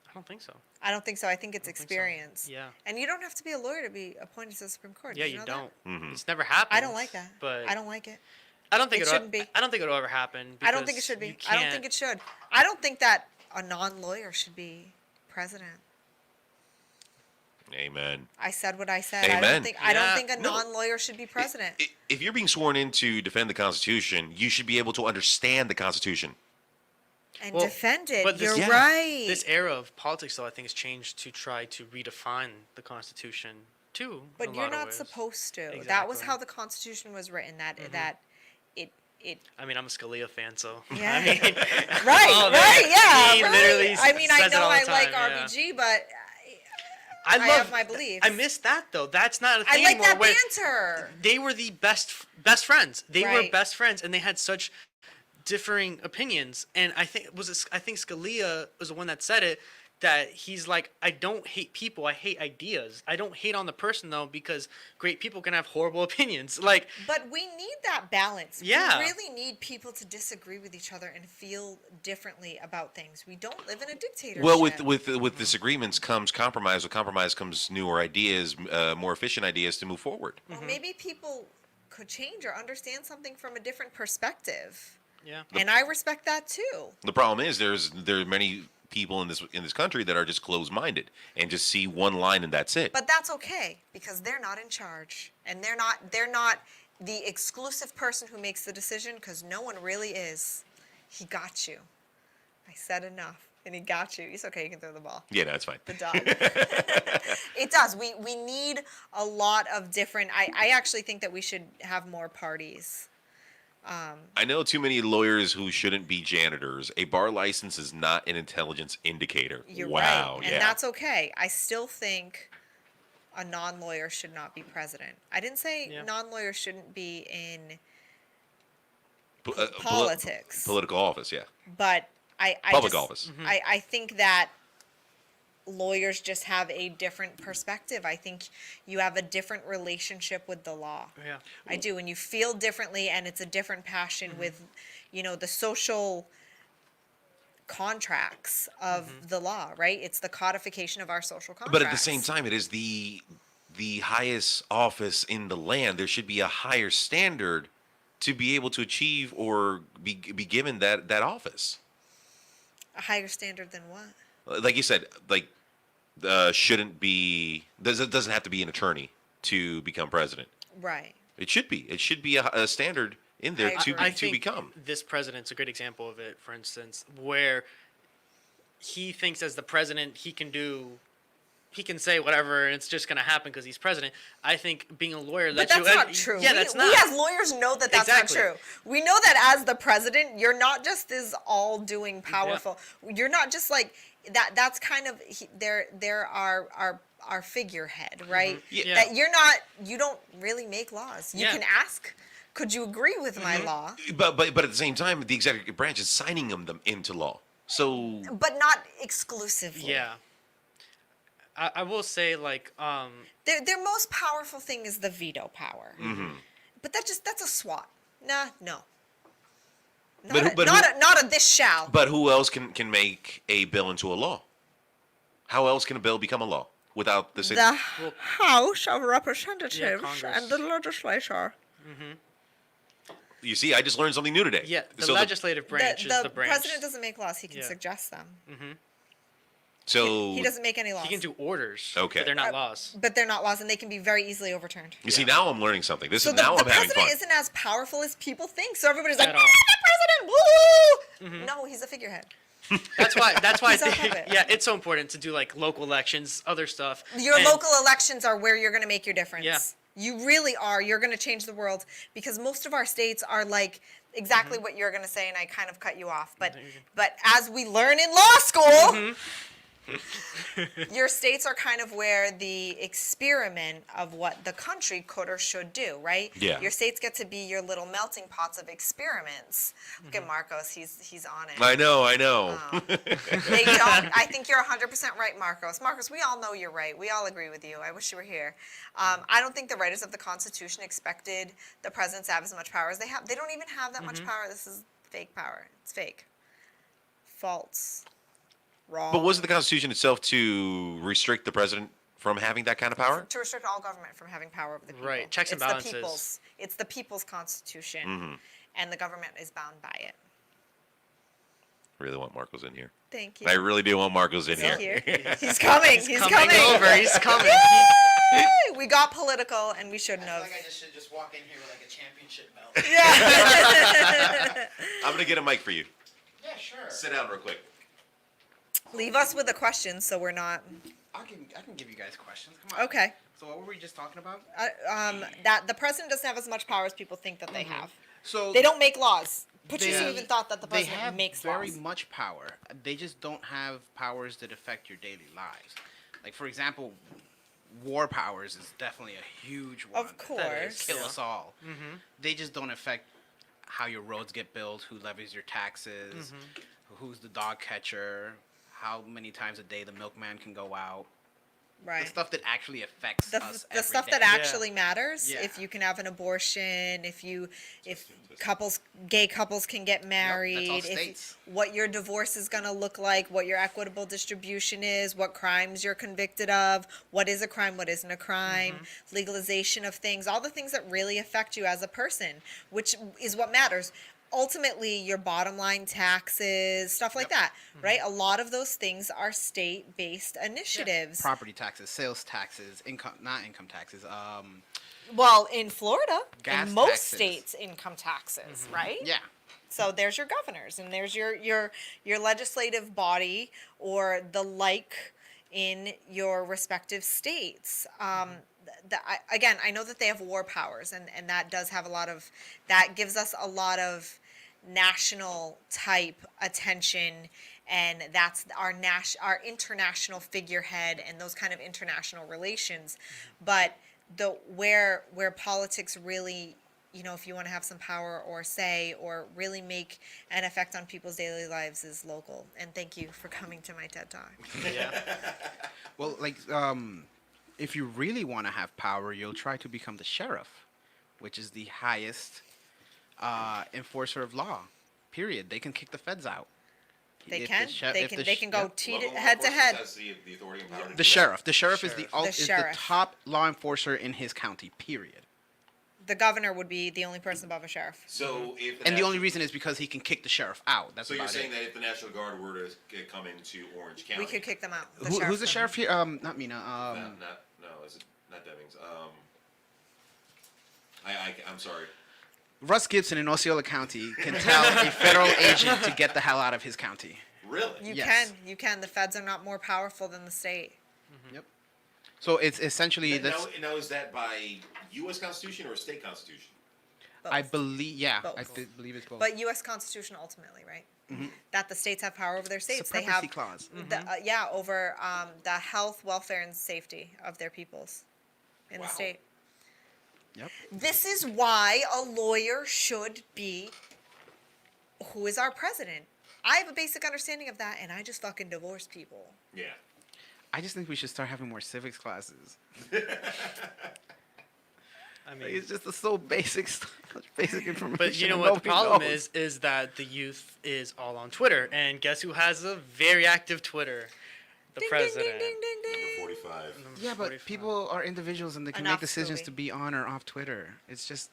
I don't think so. I don't think so. I think it's think so. experience. Yeah. And you don't have to be a lawyer to be appointed to the Supreme Court. Yeah, Did you know don't. that? Mm-hmm. It's never happened. I don't like that. But I don't like it. I don't think It shouldn't be. I don't think it'll ever happen. I don't think it because should you be. I don't think can't- it should. I don't think that a non-lawyer should be president. Amen. I said what I said. Amen. I don't Yeah. think a No. non-lawyer should be president. If you're being sworn in to defend the Constitution, you should be able to understand the Constitution. And Well, defend it. but this- You're Yeah. right. This era of politics, though, I think has changed to try to redefine the Constitution too. But in a you're lot of not ways. supposed to. That was Exactly. how the Constitution was written. That it I mean, I'm a Scalia fan, so Yeah. I mean, right, oh, man. right, yeah. He right. literally I mean, I says it know all the I like time, yeah. RBG, but I I love have my beliefs. I miss that though. That's not a I thing like anymore. that where banter. They were the best friends. They were Right. best friends, and they had such differing opinions. And I think Scalia was the one that said it. That he's like, I don't hate people, I hate ideas. I don't hate on the person though, because great people can have horrible opinions. Like, But we need that balance. Yeah. We really need people to disagree with each other and feel differently about things. We don't live in a dictatorship. Well, with disagreements comes compromise. With compromise comes newer ideas, more efficient ideas to move forward. Well, maybe people could change or understand something from a different perspective. yeah. And I respect that too. The problem is there are many people in this country that are just closed-minded and just see one line and that's it. But that's okay because they're not in charge and they're not the exclusive person who makes the decision because no one really is. He got you. I said enough and he got you. It's okay, you can throw the ball. Yeah, no, that's fine. The dog. It does. We need a lot of different I actually think that we should have more parties. I know too many lawyers who shouldn't be janitors. A bar license is not an intelligence indicator. You're wow, right. yeah. And that's okay. I still think a non-lawyer should not be president. I didn't say Yeah. non-lawyers shouldn't be in P- politics. Political office, yeah. But I Public just, office. I think that lawyers just have a different perspective. I think you have a different relationship with the law. Yeah. I do, and you feel differently, and it's a different passion with, the social contracts of the law, right? It's the codification of our social contracts. But at the same time, it is the highest office in the land. There should be a higher standard to be able to achieve or be given that office. A higher standard than what? Like you said, shouldn't be. Doesn't have to be an attorney to become president. Right. It should be. It should be a standard in there I agree. to become. This president's a great example of it, for instance, where he thinks as the president he can say whatever and it's just going to happen because he's president. I think being a lawyer lets you... But that's not true. Yeah, we as lawyers know that that's Exactly. not true. We know that as the president, you're not just this all-doing powerful. You're not just like... That's kind of... They're our figurehead, right? Yeah. That you don't really make laws. You can ask... Could you agree with my law? But at the same time, the executive branch is signing them into law. So, But not exclusively. Yeah. I will say, Their most powerful thing is the veto power. But that's a SWAT. No. Not a this shall. but who else can make a bill into a law? How else can a bill become a law without the The House of Representatives Congress. and the legislature. You see, I just learned something new today. yeah, the So legislative branch is the branch. president doesn't make laws. He can Yeah. suggest them. So He doesn't make any laws. He can do orders, Okay. but they're not laws. But they're not laws, and they can be very easily overturned. You see, now I'm learning something. So Now the I'm having president fun. isn't as powerful as people think. So everybody's like, At "Ah, all. the president, woo!" No, he's a figurehead. That's why I He's a think puppet. it's so important to do local elections, other stuff. Your And- local elections are where you're going to make your difference. Yeah. You really are. You're going to change the world because most of our states are like exactly what you're going to say, and I kind of cut you off. But as we learn in law school, your states are kind of where the experiment of what the country could or should do, right? Yeah. Your states get to be your little melting pots of experiments. Look at Marcos. He's on it. I know. They don't. I think you're 100% right, Marcos. Marcos, we all know you're right. We all agree with you. I wish you were here. I don't think the writers of the Constitution expected the presidents to have as much power as they have. They don't even have that much power. This is fake power. It's fake. False. Wrong. But wasn't the Constitution itself to restrict the president from having that kind of power? To restrict all government from having power over the people. Right. Checks and balances. It's the people's constitution, and the government is bound by it. I really want Marcos in here. Thank you. I really do want Marcos in He's here. here. He's coming. He's coming. over. He's coming. Yay! We got political, and we shouldn't have. I should just walk in here with like a championship belt. Yeah. I'm gonna get a mic for you. Yeah, sure. Sit down real quick. Leave us with a question, so we're not. I can give you guys questions. Come on. Okay. So what were we just talking about? That the president doesn't have as much power as people think that they have. So They don't make laws. Put they- you even thought that the they president have makes very laws. much power. They just don't have powers that affect your daily lives. Like for example, war powers is definitely a huge one. Of course. Kill us all. They just don't affect how your roads get built, who levies your taxes, who's the dog catcher, how many times a day the milkman can go out. Right. The stuff that actually affects us The every stuff day. that actually matters. Yeah. If you can have an abortion, if gay couples can get married, all states. what your divorce is going to look like, what your equitable distribution is, what crimes you're convicted of, what is a crime, what isn't a crime, legalization of things, all the things that really affect you as a person, which is what matters. Ultimately, your bottom line taxes, stuff like that, right? A lot of those things are state-based initiatives. Property taxes, sales taxes, not income taxes. Well, in Florida, Gas in most taxes. states, income taxes, right? Yeah. So there's your governors, and there's your legislative body or the like in your respective states. Again, I know that they have war powers, and that does have that gives us a lot of national type attention, and that's our international figurehead and those kind of international relations. But where politics really if you want to have some power or say or really make an effect on people's daily lives, is local. And thank you for coming to my TED Talk. Yeah. Well, like, if you really want to have power, you'll try to become the sheriff, which is the highest enforcer of law. Period. They can kick the feds out. They If can. the she- They if can. the They sh- can go yep. head to head. Has the authority and power to do The that. sheriff. The sheriff is the Sheriff. is the sheriff. top law enforcer in his county. Period. The governor would be the only person above a sheriff. So if And the only reason is because he can kick the sheriff out. That's So you're about saying it. that if the National Guard were to come into Orange County, We could kick them out. Who's the sheriff here? Not Mina. is it not Demings? I'm sorry. Russ Gibson in Osceola County can tell a federal agent to get the hell out of his county. Really? You Yes. can. You can. The feds are not more powerful than the state. Yep. So it's essentially Now, is that by U.S. Constitution or state Constitution? Both. I believe, yeah, Both. believe it's both. But U.S. Constitution ultimately, right? That the states have power over their states. They Supremacy have clause. over the health, welfare, and safety of their peoples in the Wow. state. Yep. This is why a lawyer should be who is our president. I have a basic understanding of that, and I just fucking divorce people. Yeah. I just think we should start having more civics classes. I Like, mean, it's just so basic stuff, basic information. but you know and what the nobody problem knows. is that the youth is all on Twitter, and guess who has a very active Twitter? The Ding, president. ding, ding, ding, ding, ding. Number 45. Number Yeah, but 45. people are individuals and they can Enough, make decisions Scooby. to be on or off Twitter. It's just,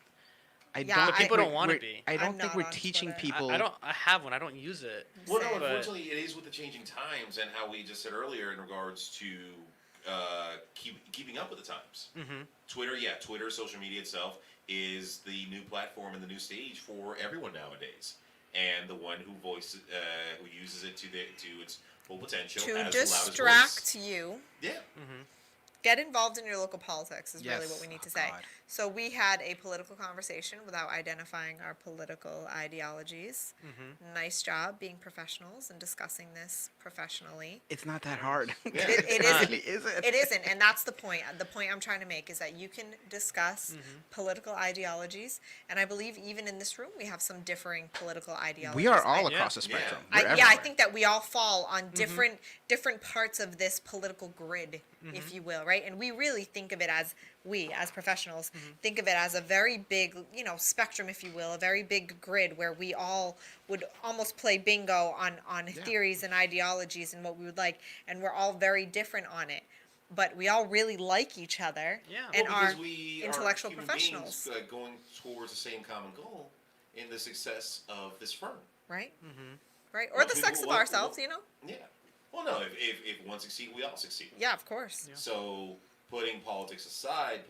I Yeah, don't. But think people we're- don't wanna we're- be. I don't I'm think not we're on teaching Twitter. people. I have one. I don't use it. Well, no, Same. But- unfortunately, it is with the changing times and how we just said earlier in regards to keeping up with the times. Mm-hmm. Twitter, social media itself is the new platform and the new stage for everyone nowadays. And the one who uses it to its full potential To has the loudest distract voice. you, Yeah. get involved in your local politics is really Yes. what we need to Oh, say. God. So we had a political conversation without identifying our political ideologies. Nice job being professionals and discussing this professionally. It's not that hard. It It isn't. really isn't. It isn't, and that's the point. The point I'm trying to make is that you can discuss political ideologies, and I believe even in this room we have some differing political ideologies. We are all Yeah. across the Yeah. spectrum. I We're I everywhere. think that we all fall on different parts of this political grid, if you will, right? And we really think of it as as professionals think of it as a very big, spectrum, if you will, a very big grid where we all would almost play bingo on theories and ideologies and what we would like, and we're all very different on it. But we all really like each other Yeah. and Well, are because we intellectual are human professionals, beings, going towards the same common goal in the success of this firm. right? Mm-hmm. Right? Or Well, the people- sex of well, ourselves, Yeah. Well, no. If one succeeds, we all succeed. Yeah, of course. So putting politics aside,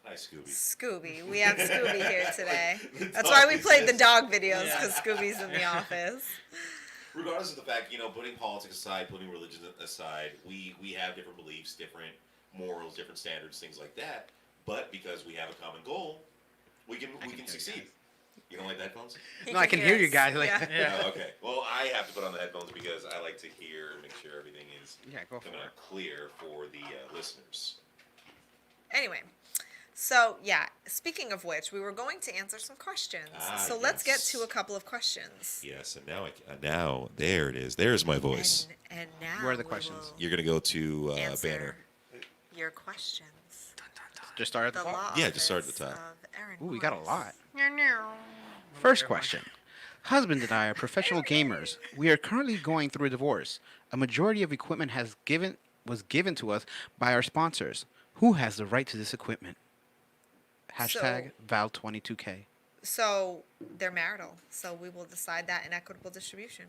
Hi, Scooby. Scooby. We have Scooby here today. The That's dog why we is played the just- dog videos, Yeah. because Scooby's in the office. Regardless of the fact, putting politics aside, putting religion aside, we have different beliefs, different morals, different standards, things like that. But because we have a common goal, we can hear you succeed. guys. You don't like the headphones? He No, I can hear you us. guys, like- Yeah. Yeah. Oh, okay. Well, I have to put on the headphones because I like to hear and make sure everything is Yeah, go for coming it. out clear for the listeners. Anyway, so yeah, speaking of which, we were going to answer some questions. So let's get yes. to a couple of questions. Yes, and now there it is. There's my voice. And now Where are the we questions? will You're gonna go to answer banner. your questions. Just start at the The top. law Yeah, just start at office the top. of Erin Ooh, we got a Morse. lot. First question. Husband and I are professional gamers. We are currently going through a divorce. A majority of equipment was given to us by our sponsors. Who has the right to this equipment? Hashtag Val22K. So they're marital. So we will decide that in equitable distribution.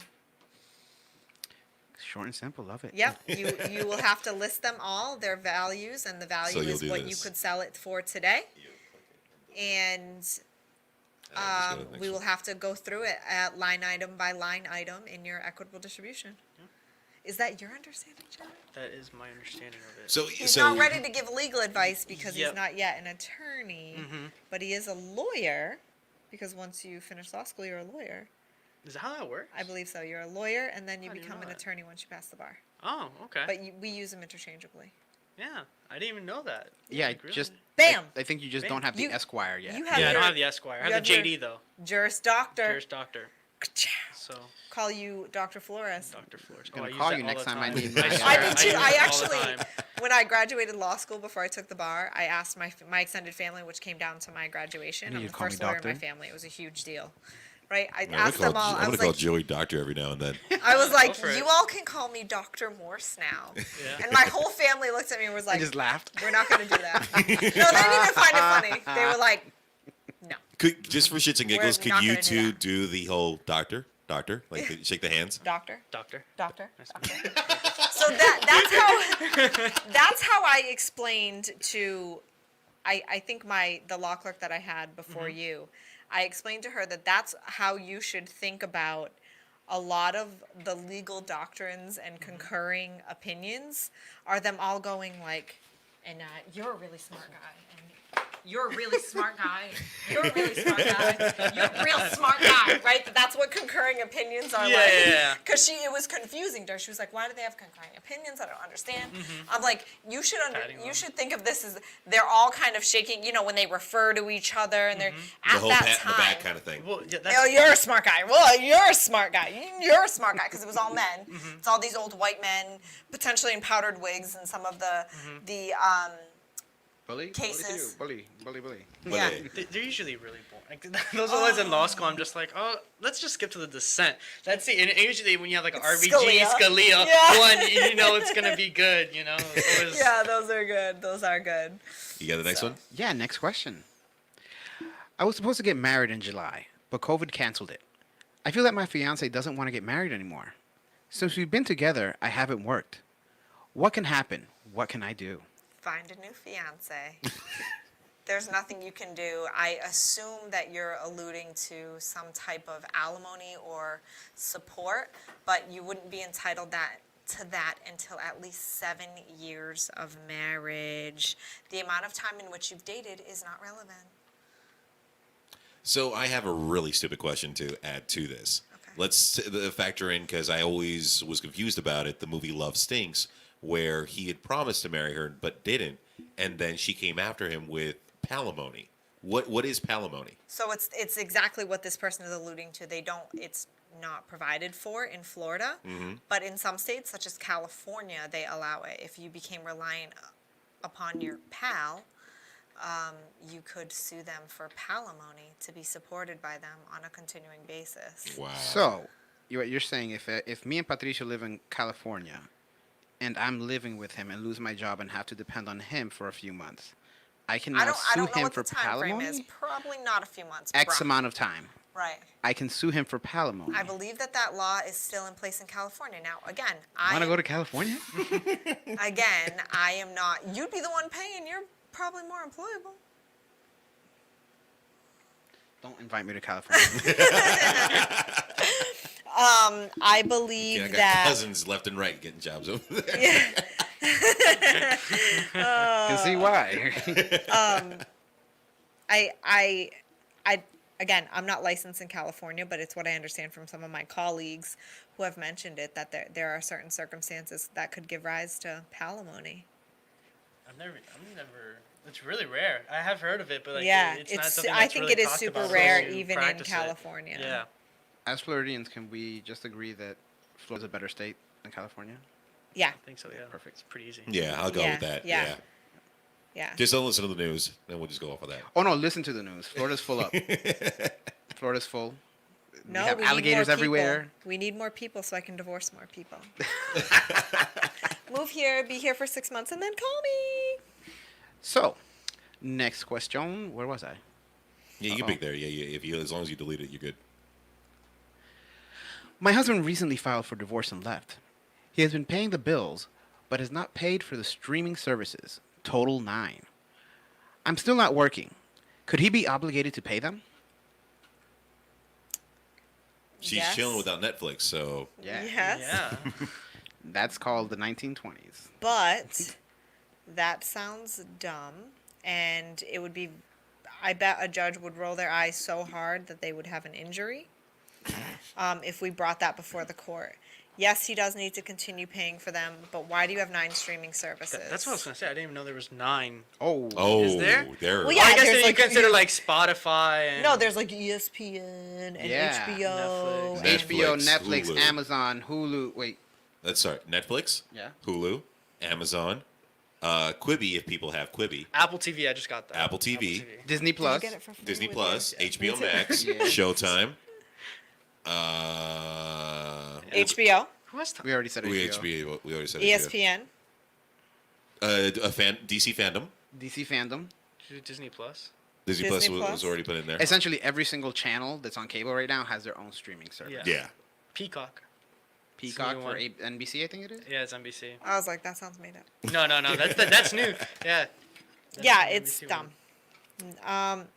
Short and simple. Love it. Yep, you will have to list them all, their values, and the value you'll is do what you this. could sell it for today. And we will have to go through it at line item by line item in your equitable distribution. Is that your understanding, John? That is my understanding of it. So He's not ready to give legal advice because Yep. he's not yet an attorney, but he is a lawyer because once you finish law school, you're a lawyer. Is that how that works? I believe so. You're a lawyer, and then you I didn't become know an that. attorney once you pass the bar. Oh, okay. But we use them interchangeably. Yeah, I didn't even know that. Yeah, Like, really? just Bam. I think you just Bam. don't have the You- Esquire yet. You have Yeah, I your, don't have the Esquire. I you have the have JD your- though. Juris Doctor. Juris Doctor. So Call you Dr. Flores. Dr. Flores. gonna I use call that you all next the time I need I my- swear, I did too. use I it all the actually, time. when I graduated law school, before I took the bar, I asked my extended family, which came down to my graduation. You I'm need the to call me first lawyer in my doctor. family. It was a huge deal, right? I I'm asked them all. I gonna was call like, Joey Doctor every now and then. I was like, for it. you all can call me Dr. Morse now. Yeah. And my whole family looked at me and was I like, just laughed. we're not going to do that. No, they didn't even find it funny. They were like, no. Just for shits and giggles, We're could not you gonna do two that. do the whole doctor, shake the hands? Doctor. Doctor. Doctor. So that's how I explained to I think the law clerk that I had before you. I explained to her that that's how you should think about a lot of the legal doctrines and concurring opinions are them all going like, and you're a really smart guy, and you're a really smart guy, you're a really smart guy, you're a real smart guy, right? That's what concurring opinions are Yeah, like. yeah, yeah. Because it was confusing to her. She was like, why do they have concurring opinions? I don't understand. I'm like, you should Patting you them. should think of this as they're all kind of shaking, when they refer to each other and they're The at whole that pat in time. the back kind of thing. Well, yeah, Oh, that's, you're a smart guy. Well, you're a smart guy. You're a smart guy because it was all men. It's all these old white men, potentially in powdered wigs, and some of the Bully? Cases. Bully. yeah. they're usually really boring. Like, those are ones in law school. I'm just like, oh, let's just skip to the dissent. That's it. And usually when you have like an RBG Scalia Yeah. one, you know it's gonna be good. It's always, Yeah, those are good. Those are good. You got the next one? Yeah, next question. I was supposed to get married in July, but COVID canceled it. I feel that my fiance doesn't want to get married anymore. Since we've been together, I haven't worked. What can happen? What can I do? Find a new fiance. There's nothing you can do. I assume that you're alluding to some type of alimony or support, but you wouldn't be entitled to that until at least 7 years of marriage. The amount of time in which you've dated is not relevant. So I have a really stupid question to add to this. Okay. Let's factor in, because I always was confused about it, the movie Love Stinks, where he had promised to marry her but didn't, and then she came after him with palimony. What is palimony? So it's exactly what this person is alluding to. It's not provided for in Florida, but in some states, such as California, they allow it. If you became reliant upon your pal, you could sue them for palimony to be supported by them on a continuing basis. Wow. So, you're saying if me and Patricia live in California, and I'm living with him and lose my job and have to depend on him for a few months, I can I now don't sue know him what for the time frame is. palimony? Probably not a few months. X bro. amount of time. Right. I can sue him for palimony. I believe that law is still in place in California. Now, again, Want to go to California? I am not. You'd be the one paying. You're probably more employable. Don't invite me to California. I believe I got that. cousins left and right getting jobs over there. Yeah. Can see why. I again, I'm not licensed in California, but it's what I understand from some of my colleagues who have mentioned it, that there are certain circumstances that could give rise to palimony. I'm never. It's really rare. I have heard of it, but like, Yeah, it's not it's. something I that's think really it is talked super about rare, to even in practice it. California. Yeah. As Floridians, can we just agree that Florida's a better state than California? Yeah. I think so. Yeah. Perfect. It's pretty easy. Yeah, I'll go Yeah, with that. yeah. Yeah. Yeah. Just don't listen to the news, then we'll just go off of that. Oh no, listen to the news. Florida's full up. Florida's full. No, we have we need alligators more people. everywhere. We need more people so I can divorce more people. Move here, be here for 6 months, and then call me. So, next question. Where was I? Yeah, you can pick there. Yeah, as long as you delete it, you're good. My husband recently filed for divorce and left. He has been paying the bills, but has not paid for the streaming services. Total 9. I'm still not working. Could he be obligated to pay them? She's Yes. chilling without Netflix, so Yes. Yeah. That's called the 1920s. But that sounds dumb, and it would be. I bet a judge would roll their eyes so hard that they would have an injury if we brought that before the court. Yes, he does need to continue paying for them, but why do you have 9 streaming services? That's what I was gonna say. I didn't even know there was 9. Oh. Oh, Is there? Well, Oh, yeah, I guess there's you consider like Spotify and No, there's like ESPN and Yeah. HBO. Netflix. and- HBO, Netflix, Netflix, Hulu. Amazon, Hulu. Wait. That's sorry. Netflix, Yeah. Hulu, Amazon, Quibi if people have Quibi, Apple TV. I just got that. Apple TV. Disney Did you Plus. get it for free Disney with Plus, yours? HBO Me too. Max, Yeah. Showtime. HBO, Who has time? We already said We HBO. we already said ESPN. DC fandom. DC Fandom. Disney Plus. Disney Disney Plus Plus? was already put in there. Essentially, every single channel that's on cable right now has their own streaming service. Yeah. Yeah. Peacock. Peacock new for one. NBC, I think it is. Yeah, it's NBC. I was like, that sounds made up. No. That's new. Yeah. That's Yeah, the it's NBC dumb. one.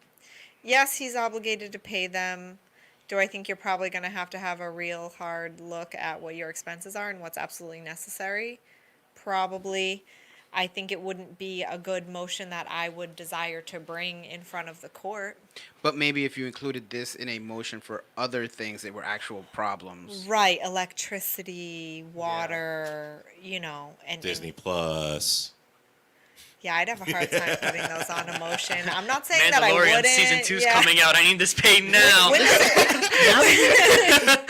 Yes, he's obligated to pay them. Do I think you're probably going to have a real hard look at what your expenses are and what's absolutely necessary? Probably. I think it wouldn't be a good motion that I would desire to bring in front of the court. But maybe if you included this in a motion for other things that were actual problems. Right, electricity, water, and Disney Plus. yeah, I'd have a hard time putting those on a motion. I'm not saying that I Mandalorian wouldn't. season 2's yeah. coming out. I need this paid now. When is it?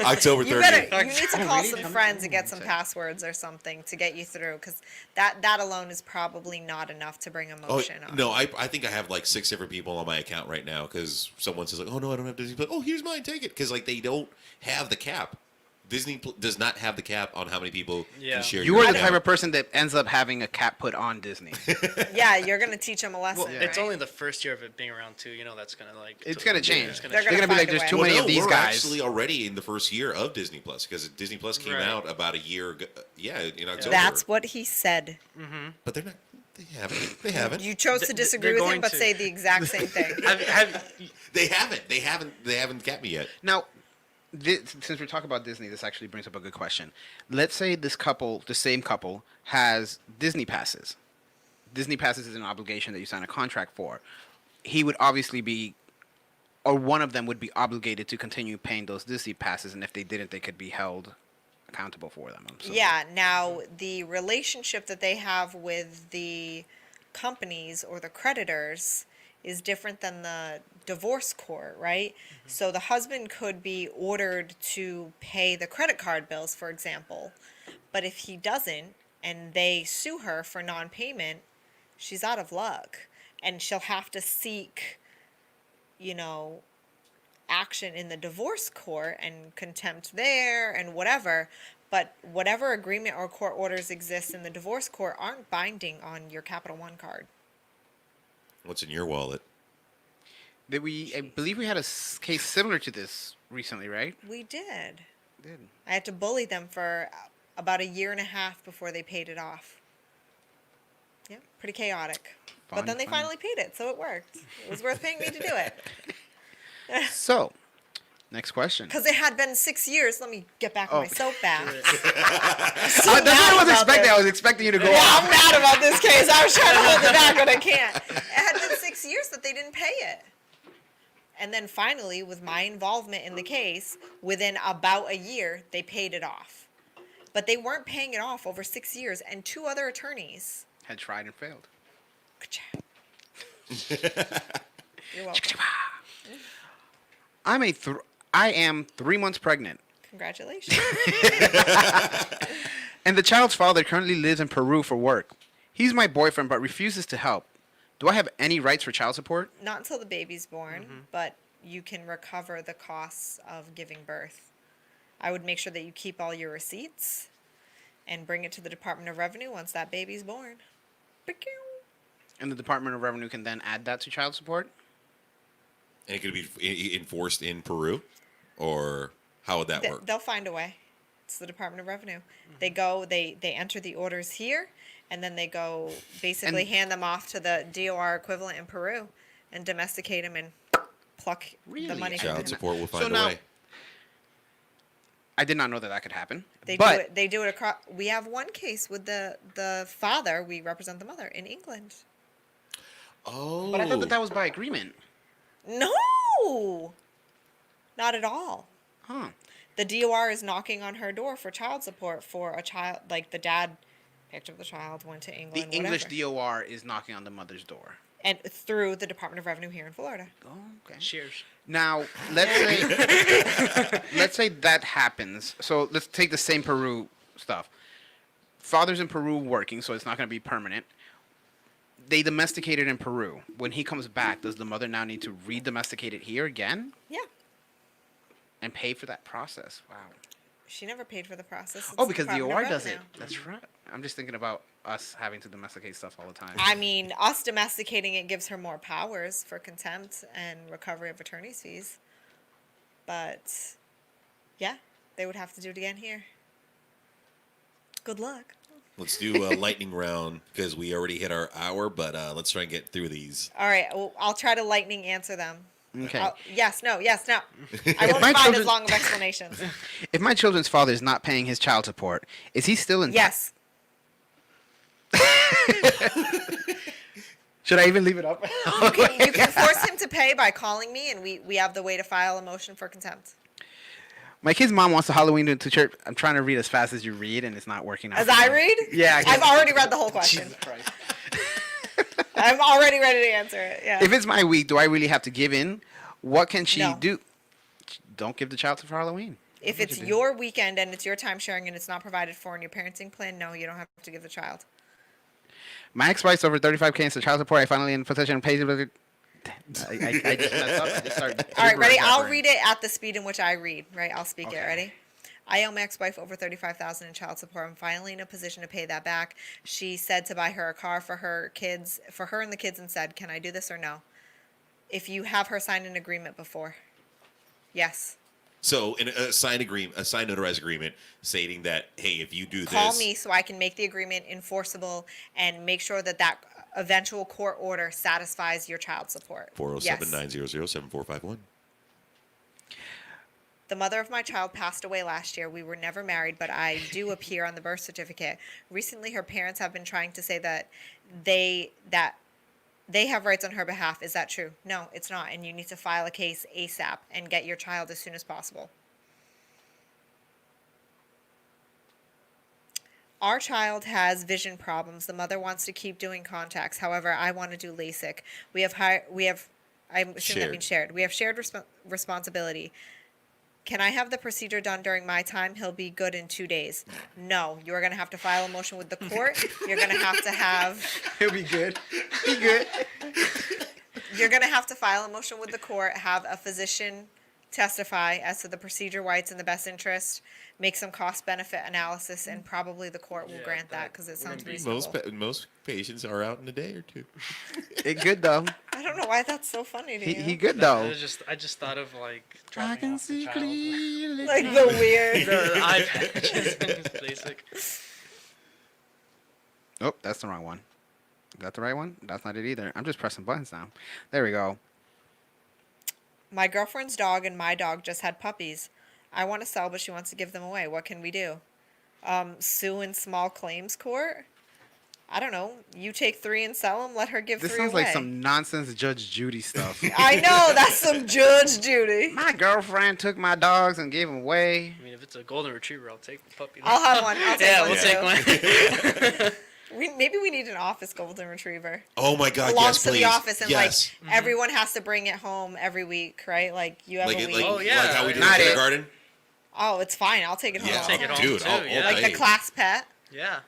October You 30th. need to call really? some friends and get some passwords or something to get you through, because that alone is probably not enough to bring a Oh, motion on. no, I think I have like 6 different people on my account right now because someone says like, oh no, I don't have Disney Plus. Oh, here's mine, take it. Because like they don't have the cap. Disney does not have the cap on how many people Yeah. can share. You your are the account. type of person that ends up having a cap put on Disney. Yeah, you're gonna teach them a lesson. Well, it's right? only the first year of it being around too. That's gonna like. It's gonna change. It's They're They're gonna gonna be like, find a there's way. too Well, many no, of these we're guys. actually already in the first year of Disney Plus because Disney Plus came Right. out about a year ago. Yeah, in October. That's what he said. But they're not. They haven't. They haven't. You chose to They're disagree with him, going but to. say the exact same thing. They haven't. They haven't capped me yet. Now, since we're talking about Disney, this actually brings up a good question. Let's say this couple, the same couple, has Disney passes. Disney passes is an obligation that you sign a contract for. He would obviously be, or one of them would be obligated to continue paying those Disney passes, and if they didn't, they could be held accountable for them. I'm assuming. Yeah, now the relationship that they have with the companies or the creditors is different than the divorce court, right? So the husband could be ordered to pay the credit card bills, for example, but if he doesn't and they sue her for non-payment, she's out of luck and she'll have to seek, action in the divorce court and contempt there and whatever. But whatever agreement or court orders exist in the divorce court aren't binding on your Capital One card. What's in your wallet? I believe we had a case similar to this recently, right? We did. Did. I had to bully them for about 1.5 years before they paid it off. Yeah, pretty chaotic. Fun, But then they fun. finally paid it, so it worked. It was worth paying me to do it. So, next question. Because it had been 6 years. Let me get back on my soapbox. That's what I was expecting. I was expecting you to go Yeah, off. I'm mad about this case. I was trying to hold it back, but I can't. It had been 6 years that they didn't pay it. And then finally, with my involvement in the case, within about 1 year, they paid it off. But they weren't paying it off over 6 years, and 2 other attorneys. Had tried and failed. You're welcome. I am 3 months pregnant, Congratulations. and the child's father currently lives in Peru for work. He's my boyfriend, but refuses to help. Do I have any rights for child support? Not until the baby's born, but you can recover the costs of giving birth. I would make sure that you keep all your receipts and bring it to the Department of Revenue once that baby's born. And the Department of Revenue can then add that to child support? And it could be enforced in Peru, or how would that work? They'll find a way. It's the Department of Revenue. They go, they enter the orders here, and then they go basically And- hand them off to the DOR equivalent in Peru and domesticate them and pluck the Really? money from Child them. support will So find a now- way. I did not know that could happen. They but do it. They do it across. We have one case with the father. We represent the mother in England. Oh, But I thought that was by agreement. No, not at all. Huh. The DOR is knocking on her door for child support for a child, like the dad picked up the child, went to The England, English whatever. DOR is knocking on the mother's door. And through the Department of Revenue here in Florida. Oh, okay. Cheers. Now, let's say that happens. So let's take the same Peru stuff. Father's in Peru working, so it's not going to be permanent. They domesticated in Peru. When he comes back, does the mother now need to re-domesticate it here again Yeah. and pay for that process? Wow. She never paid for the process. Oh, It's because the Department of OR does it. Revenue. That's right. I'm just thinking about us having to domesticate stuff all the time. I mean, us domesticating it gives her more powers for contempt and recovery of attorney's fees. But, yeah, they would have to do it again here. Good luck. Let's do a lightning round because we already hit our hour, but let's try and get through these. All right, well, I'll try to lightning answer them. Okay. Yes, no. I won't My find as children- long of explanations. If my children's father is not paying his child support, is he still in? Yes. Should I even leave it up? You can force him to pay by calling me, and we have the way to file a motion for contempt. My kid's mom wants to Halloween to church. I'm trying to read as fast as you read, and it's not working out. As I read? Yeah. I've already read the whole question. Jesus Christ. I'm already ready to answer it. Yeah. If it's my week, do I really have to give in? What can she No. do? Don't give the child to for Halloween. If it's your weekend and it's your time sharing and it's not provided for in your parenting plan, no, you don't have to give the child. My ex-wife's over 35K in child support. I finally in possession of paid. I just messed up. I just started. All right, ready? I'll gibbering. read it at the speed in which I read, right? I'll speak it. Okay. Ready? I owe my ex-wife over $35,000 in child support. I'm finally in a position to pay that back. She said to buy her a car for her kids, for her and the kids, and said, "Can I do this or no?" If you have her sign an agreement before, yes. So, in a signed notarized agreement stating that, hey, if you do Call this, me so I can make the agreement enforceable and make sure that that eventual court order satisfies your child support. 407-900-7451. The mother of my child passed away last year. We were never married, but I do appear on the birth certificate. Recently, her parents have been trying to say that they have rights on her behalf. Is that true? No, it's not. And you need to file a case ASAP and get your child as soon as possible. Our child has vision problems. The mother wants to keep doing contacts. However, I want to do LASIK. We have shared. We have shared responsibility. Can I have the procedure done during my time? He'll be good in 2 days. No, you're going to have to file a motion with the court. You're going to have. He'll be good. Be good. You're going to have to file a motion with the court, have a physician testify as to the procedure, why it's in the best interest, make some cost-benefit analysis, and probably the court will grant that because it sounds reasonable. Most patients are out in a day or two. It good though. I don't know why that's so funny to you. He good though. I just thought of like I dropping can off the see child. clearly. Like the weird. The iPad just basic. Oh, that's the wrong one. Is that the right one? That's not it either. I'm just pressing buttons now. There we go. My girlfriend's dog and my dog just had puppies. I want to sell, but she wants to give them away. What can we do? Sue in small claims court? I don't know. You take 3 and sell them. Let her give This 3 sounds away. like some nonsense Judge Judy stuff. I know. That's some Judge Judy. My girlfriend took my dogs and gave them away. I mean, if it's a golden retriever, I'll take the puppy. I'll have one. I'll take Yeah, one we'll too. take one. Maybe we need an office golden retriever. Oh my God! Belongs Yes, to please. the office, and yes. like everyone has to bring it home every week, right? Like you have a week. Oh, yeah. Like how we do in Not it. kindergarten. Oh, it's fine. I'll take it home. Yeah, I'll take it home, dude. too, I'll yeah. Like pay. the class pet. Yeah.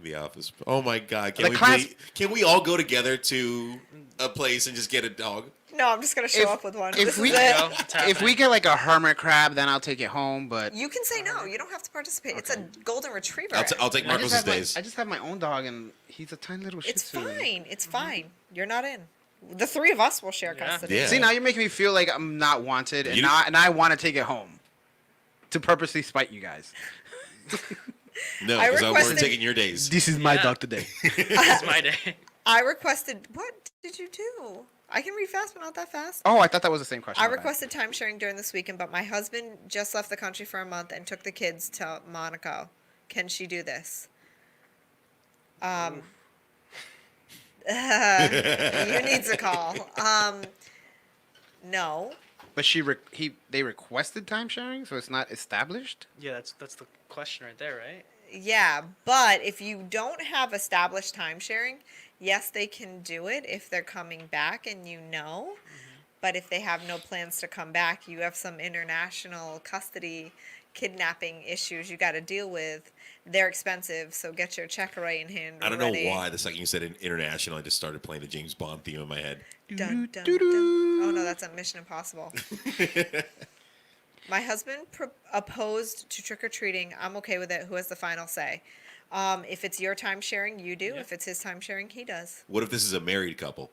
The office. Oh my God! The Can we all go together to a place and just get a dog? No, I'm just gonna show up with one. If This we is it. Go, tap if it. we get like a hermit crab, then I'll take it home. But You can say no. You don't have to participate. It's a golden retriever. I'll take Marcos's days. I just have my own dog, and he's a tiny little Shih It's Tzu. fine. It's fine. You're not in. The 3 of us will share Yeah. custody. Yeah. See, now you're making me feel like I'm not wanted, and You- I want to take it home to purposely spite you guys. No, I because we're requested- taking your days. This is my Yeah. dog today. It's my day. I requested. What did you do? I can read fast, but not that fast. Oh, I thought that was the same question. I My bad. requested time sharing during this weekend, but my husband just left the country for a month and took the kids to Monaco. Can she do this? You need to call. No, But they requested time sharing, so it's not established. Yeah, that's the question right there, right? Yeah, but if you don't have established time sharing, yes, they can do it if they're coming back and you know. But if they have no plans to come back, you have some international custody kidnapping issues you got to deal with. They're expensive, so get your check right in hand. I don't ready. know why. The second you said international, I just started playing the James Bond theme in my head. Dun, dun, dun. Oh no, that's a Mission Impossible. My husband opposed to trick or treating. I'm okay with it. Who has the final say? If it's your time sharing, you do. Yeah. If it's his time sharing, he does. What if this is a married couple?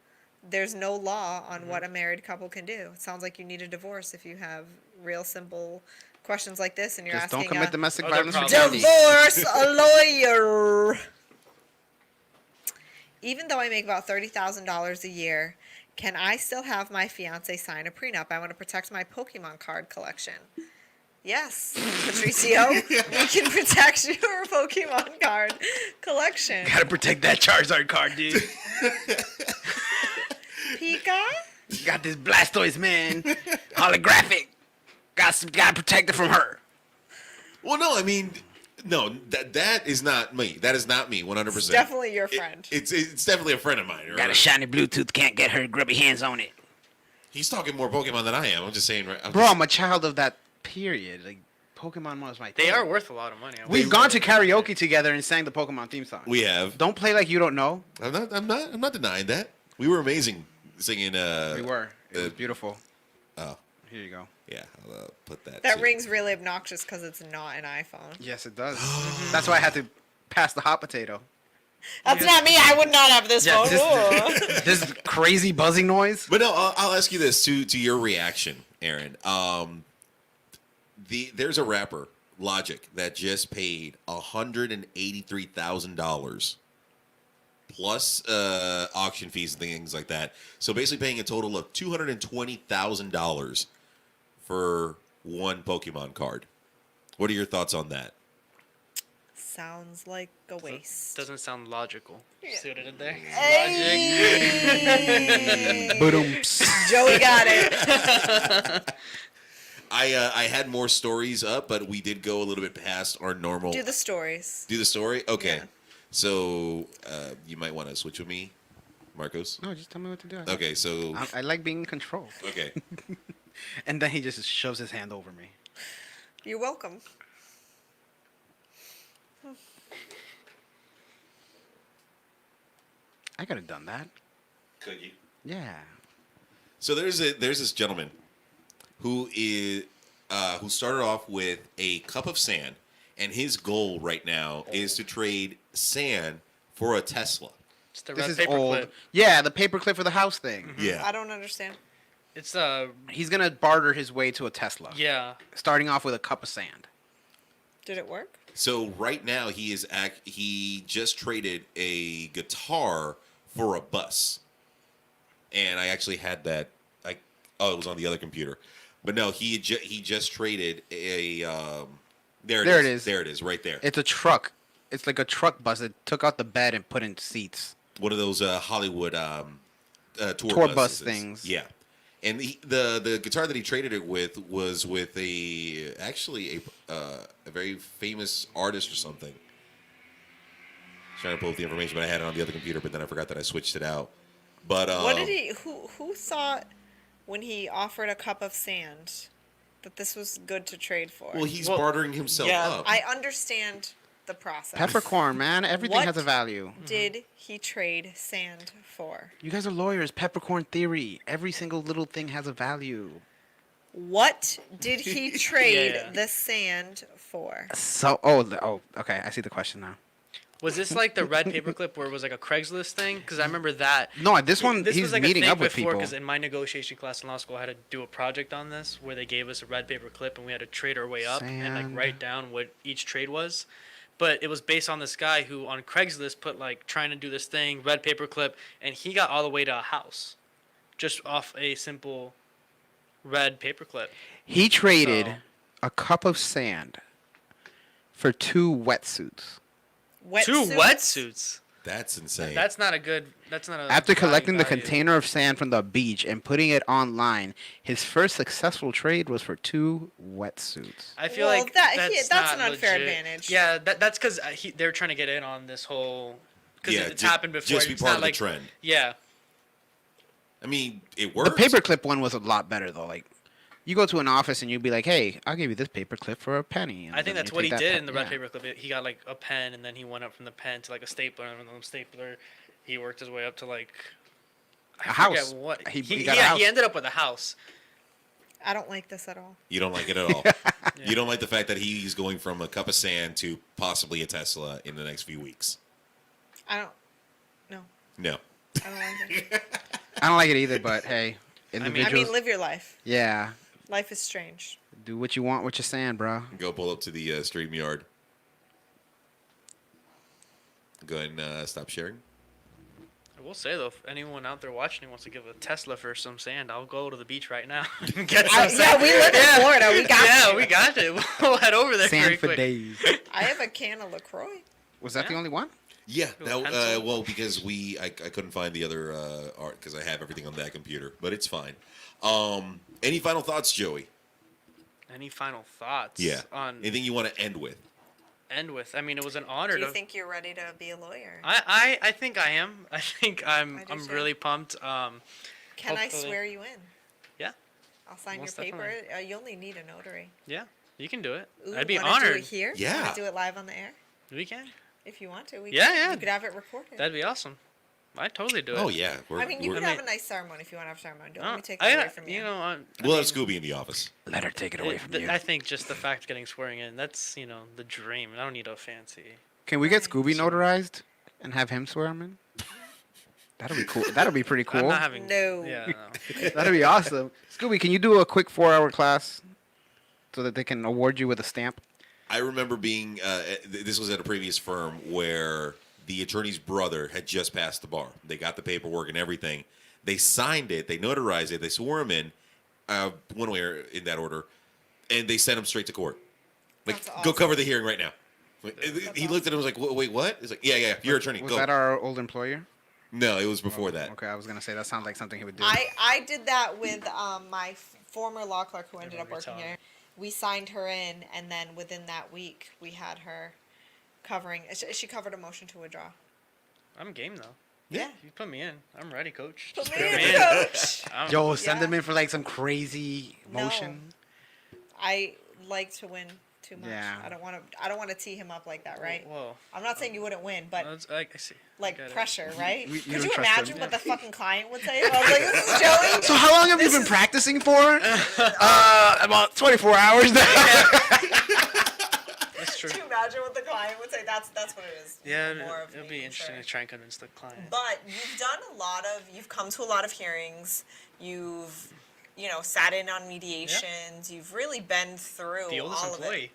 There's no law on what a married couple can do. It sounds like you need a divorce if you have real simple questions like this and you're Just asking don't commit domestic other violence. problems. Brutality. divorce a lawyer. Even though I make about $30,000 a year, can I still have my fiance sign a prenup? I want to protect my Pokemon card collection. Yes, Patricio, we can protect your Pokemon card collection. Gotta protect that Charizard card, dude. Pika? Got this Blastoise, man. Holographic. Gotta protect it from her. Well, no, I mean, no, that is not me. That is not me, 100%. It's definitely your friend. It's definitely a friend of mine. Got a shiny Bluetooth, can't get her grubby hands on it. He's talking more Pokemon than I am. I'm just saying. Bro, I'm a child of that period. Like, Pokemon was my They thing. are worth a lot of money. We've gone to karaoke together and sang the Pokemon theme song. We have. Don't play like you don't know. I'm not denying that. We were amazing singing. We were. It was beautiful. Oh, Here you go. yeah. I'll put that. That too. ring's really obnoxious because it's not an iPhone. Yes, it does. That's why I had to pass the hot potato. That's not me. I would not have this Yeah, phone. This crazy buzzing noise. But no, I'll ask you this to your reaction, Aaron. There's a rapper, Logic, that just paid $183,000 plus auction fees and things like that. So basically, paying a total of $220,000 for one Pokemon card. What are your thoughts on that? Sounds like a waste. Doesn't sound logical. See what I did there? Hey! Boom. Joey got it. I had more stories up, but we did go a little bit past our normal. Do the stories. Do the story? Okay. Yeah. So you might want to switch with me, Marcos. No, just tell me what to do. Okay, so I like being in control. okay. And then he just shoves his hand over me. You're welcome. I could have done that. Could you? Yeah. So there's this gentleman who started off with a cup of sand, and his goal right now is to trade sand for a Tesla. It's the This red is paper old. clip. Yeah, the paperclip for the house thing. Yeah. I don't understand. It's He's gonna barter his way to a Tesla. yeah. Starting off with a cup of sand. Did it work? So right now he just traded a guitar for a bus, and I actually had that. It was on the other computer, but no, he just traded a. There it is. There it is, right there. It's a truck. It's like a truck bus. It took out the bed and put in seats. One of those Hollywood Tour bus buses. things. Yeah, and the guitar that he traded it with was with a very famous artist or something. Trying to pull up the information, but I had it on the other computer, but then I forgot that I switched it out. But What did he? Who thought when he offered a cup of sand that this was good to trade for? Well, he's bartering himself up. I understand the process. Peppercorn, man. Everything What has a value. did he trade sand for? You guys are lawyers. Peppercorn theory. Every single little thing has a value. What did he trade Yeah. the sand for? So, okay. I see the question now. Was this like the red paperclip where it was like a Craigslist thing? Because I remember that. No, this one, This he's was like meeting a thing up with before, people. because in my negotiation class in law school, I had to do a project on this where they gave us a red paper clip and we had to trade our way up and Sand. like write down what each trade was. But it was based on this guy who on Craigslist put like trying to do this thing, red paper clip, and he got all the way to a house, just off a simple red paper clip. He traded So- a cup of sand for 2 wetsuits. Two Wetsuits? wetsuits. That's insane. That's not a good. That's not a. After collecting the value. container of sand from the beach and putting it online, his first successful trade was for 2 wetsuits. I feel Well, like that's not an unfair legit. advantage. Yeah, that's because they're trying to get in on this whole. Because Yeah, it's ju- happened before. just be it's part not of the like, trend. Yeah. I mean, it The works. paperclip one was a lot better though. Like, you go to an office and you'd be like, "Hey, I'll give you this paperclip for a penny." And I think then that's you what take he that did pe- in the red yeah. paperclip. He got like a pen, and then he went up from the pen to like a stapler, and from the stapler, he worked his way up to like I A forget house. What He got a house. he ended up with a house. I don't like this at all. You don't like it at all. You don't like the fact that he's going from a cup of sand to possibly a Tesla in the next few weeks. I don't. No, No. I don't like it. I don't like it either, but hey, I individuals. mean, live your life. Yeah, Life is strange. do what you want with your sand, bro. Go pull up to the StreamYard. Go ahead and stop sharing. I will say though, if anyone out there watching wants to give a Tesla for some sand, I'll go to the beach right now. and get some sand. Yeah, we live in Florida. We got Yeah, you. we got it. We'll head over there Sand very for quick. days. I have a can of LaCroix. Was that the Yeah. only one? Yeah, Little that, pencil. well, because I couldn't find the other art because I have everything on that computer, but it's fine. Any final thoughts, Joey? Any final thoughts? Yeah. On Anything you want to end with? end with? I mean, it was an honor Do you to. think you're ready to be a lawyer? I think I am. I think I'm I do I'm too. really pumped. Can I hopefully- swear you in? Yeah. I'll sign Most your paper. definitely. You only need a notary. Yeah. You can do it. Ooh, I'd be wanna Do honored. it here? Yeah. Wanna do it live on the air? We can. If you want to. We Yeah, can. yeah. You could have it recorded. That'd be awesome. I'd totally do it. Oh yeah, I mean, you we're- can have a nice ceremony if you want to have a ceremony. Don't let me take I, it away from you. you know, I we'll mean, have Scooby in the office. Let her take it away from you. I think just the fact of getting swearing in, that's, the dream. I don't need a fancy. Can we get Right. Scooby notarized and have him swear him in? That'll be cool. That'll be pretty I'm cool. not having. No. Yeah. No. That'll be awesome. Scooby, can you do a quick 4-hour class so that they can award you with a stamp? I remember being. This was at a previous firm where the attorney's brother had just passed the bar. They got the paperwork and everything. They signed it. They notarized it. They swore him in, one way or in that order, and they sent him straight to court. Like, That's go awesome. cover the hearing right now. He looked at him and was like, "Wait, what?" He's like, "Yeah, you're attorney. Was Go." that our old employer? No, it was before that. Okay, I was gonna say that sounds like something he would do. I did that with my former law clerk who ended up remember you working telling here. We signed her in, and then within that week, we had her covering. She covered a motion to withdraw. I'm game though. Yeah. You put me in. I'm ready, coach. Put Just me put in, coach. Yo, send Yeah. them in for like some crazy No. motion. I like to win too much. Yeah. I don't want to tee him up like that, right? Whoa. I'm not saying you wouldn't win, but I see. I like get it. pressure, right? You Could don't you trust him. imagine what the fucking client would say? I was like, "This is Joey." So how long have you been practicing for? About 24 hours now. That's true. Could you imagine what the client would say? That's what it is. Yeah, More of it'll me be interesting concerned. to try and convince the client. But you've come to a lot of hearings. You've, sat in on mediations. You've really been through The oldest all employee.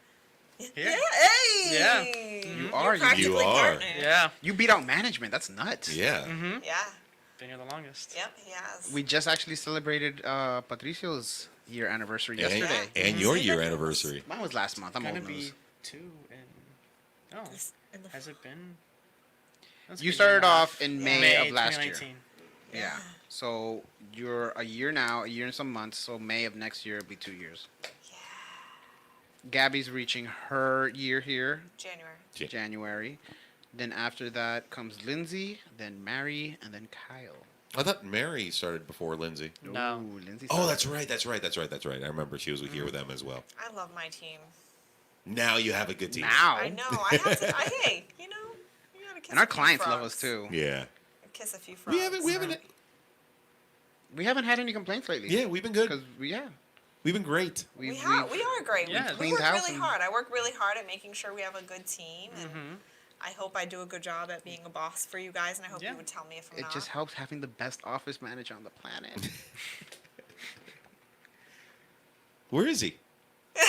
of it. Here. Yeah, hey! Yeah. You You're are, you practically are. partner. Yeah. You beat out management. That's nuts. Yeah. Mm-hmm. Yeah. Been here the longest. Yep, he has. We just actually celebrated Patricio's year anniversary yesterday. And your year anniversary. Mine was last month. I'm Gonna old be news. 2 and. Oh. In the- Has it been? That's You been started a year and a off half. in May of last year. 2019. Yeah. So you're a year now, a year and some months. So May of next year will be 2 years. Gabby's reaching her year here, January. Yeah. January. Then after that comes Lindsay, then Mary, and then Kyle. I thought Mary started before Lindsay. No. Ooh, Lindsay. Oh, started- that's right. I remember she was here with them as well. I love my team. Now you have a good team. Now. I know. I have to. Hey, you gotta kiss. And our a few clients love frogs. us too. Yeah. Kiss a few frogs. We haven't. We haven't had any complaints lately. Yeah, we've been good. Because We've been great. We are great. Yeah. We Cleaned work house really and- hard. I work really hard at making sure we have a good team, and Mm-hmm. I hope I do a good job at being a boss for you guys. And I hope Yeah. you would tell me if I'm It not. just helps having the best office manager on the planet. Where is he? Boom,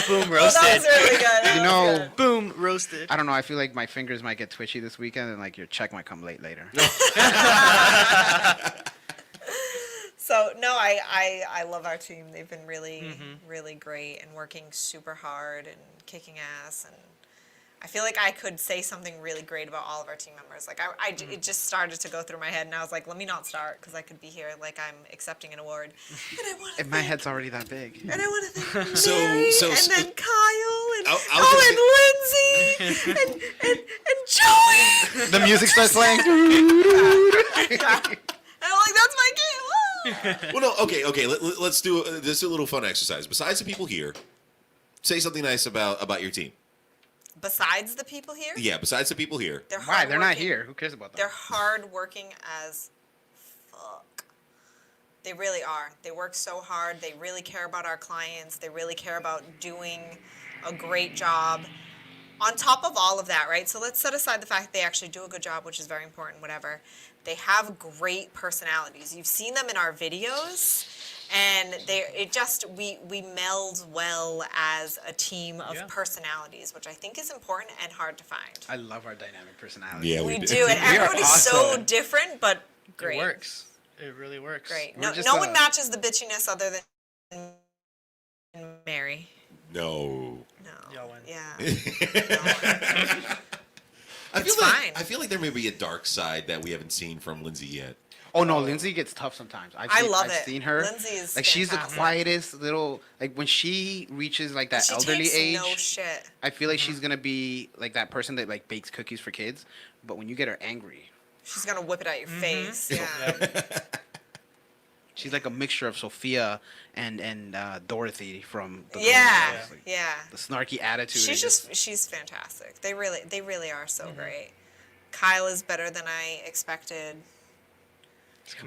Oh, roasted. that was really good. That You was know, good. Boom, roasted. I don't know. I feel like my fingers might get twitchy this weekend, and like your check might come late later. So no, I love our team. They've been really Mm-hmm. really great and working super hard and kicking ass, and I feel like I could say something really great about all of our team members. Like it just started to go through my head, and I was like, let me not start because I could be here like I'm accepting an award. And I want to. My head's already that big. And I want to thank Mary, So- and then Kyle, and I was and Lindsay, and Joey. The music starts playing. And I'm like, that's my game. Well, no, okay. Let's do just a little fun exercise. Besides the people here, say something nice about your team. Besides the people here, Yeah, besides the people here. they're Why? They're not hardworking. here. Who cares about them? They're hardworking as fuck. They really are. They work so hard. They really care about our clients. They really care about doing a great job. On top of all of that, right? So let's set aside the fact that they actually do a good job, which is very important, whatever. They have great personalities. You've seen them in our videos, and we meld well as a team of personalities, which I think is important and hard to find. I love our dynamic personality. Yeah, We do, and We are everybody's so awesome. different, but great. It works. It really works. Great. We're No, just, no one matches the bitchiness other than Mary. No. No. Y'all win. Yeah. It's fine. I feel like there may be a dark side that we haven't seen from Lindsay yet. Oh no, Lindsay gets tough sometimes. I love I've it. seen her. Lindsay is like she's the fantastic. quietest little. Like when she reaches like that She elderly takes age, no shit. I feel like she's gonna be like that person that like bakes cookies for kids. But when you get her angry, She's gonna whip it at your face. Yeah. she's like a mixture of Sophia and Dorothy from the Yeah. Golden Girls. Like, Yeah. the snarky attitude. She's fantastic. They really are so great. Kyle is better than I expected.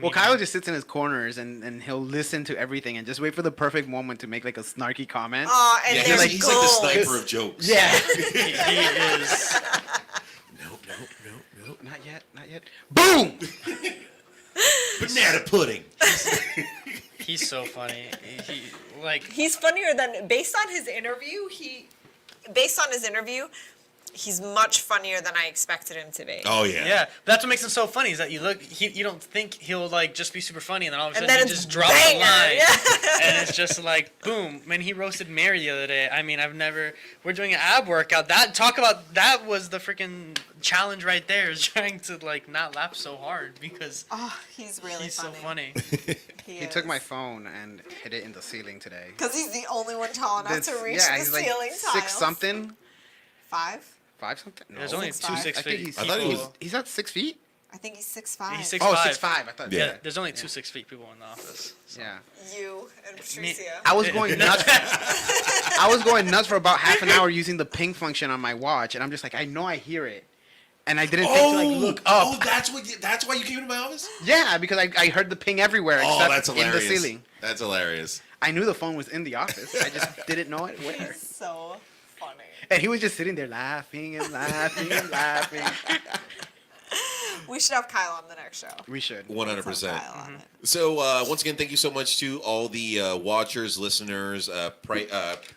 Well, Kyle just sits in his corners and he'll listen to everything and just wait for the perfect moment to make like a snarky comment. Oh, and Yeah, they're he's like the gold. sniper of jokes. Yeah. He is. Nope. Not yet. Boom! Banana pudding. He's so funny. He's funnier than based on his interview. He's much funnier than I expected him to be. Oh yeah. Yeah, that's what makes him so funny. Is that you don't think he'll like just be super funny, and then all of a And sudden then he it's just drops a banger, line, yeah. and it's just like boom. Man, he roasted Mary the other day. I mean, we're doing an ab workout. That was the freaking challenge right there. Is trying to like not laugh so hard because Oh, he's really he's so funny. He took my phone and hit it in the ceiling today. Because he's the only one tall enough to reach the he's like ceiling tiles. 6 something. 5? 5 something? No. There's only 6'5". two I 6 think feet. I thought he was- people- He's not 6 feet? I think he's 6'5". He's 6'5". Oh, 6'5". I thought. Yeah. Yeah, there's only two 6 feet people in the office. So. Yeah. You and Patricia. I was going nuts. I was going nuts for about half an hour using the ping function on my watch, and I'm just like, I know I hear it, and I didn't think to like look up. Oh, that's why you came to my office? Yeah, because I heard the ping everywhere Oh, except that's in the hilarious. ceiling. That's hilarious. I knew the phone was in the office. I just didn't know it where. So funny. And he was just sitting there laughing and laughing and laughing. We should have Kyle on the next show. We should. 100%. Kyle on it. So once again, thank you so much to all the watchers, listeners. We had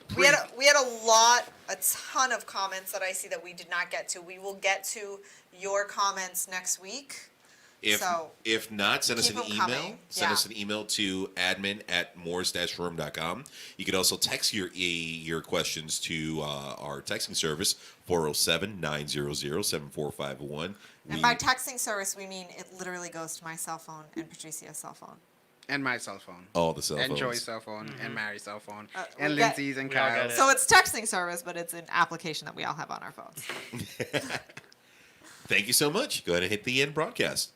a ton of comments that I see that we did not get to. We will get to your comments next week. If not, send us an keep 'em email. coming. Send Yeah. us an email to admin@morse-room.com. You can also text your questions to our texting service, 407-900-7451. And by texting service, we mean it literally goes to my cell phone and Patricia's cell phone. And my cell phone. all the cell And phones. Joey's cell phone. And Mary's cell phone. we And got- Lindsay's and we all got Kyle's. it. So it's texting service, but it's an application that we all have on our phones. Thank you so much. Go ahead and hit the end broadcast.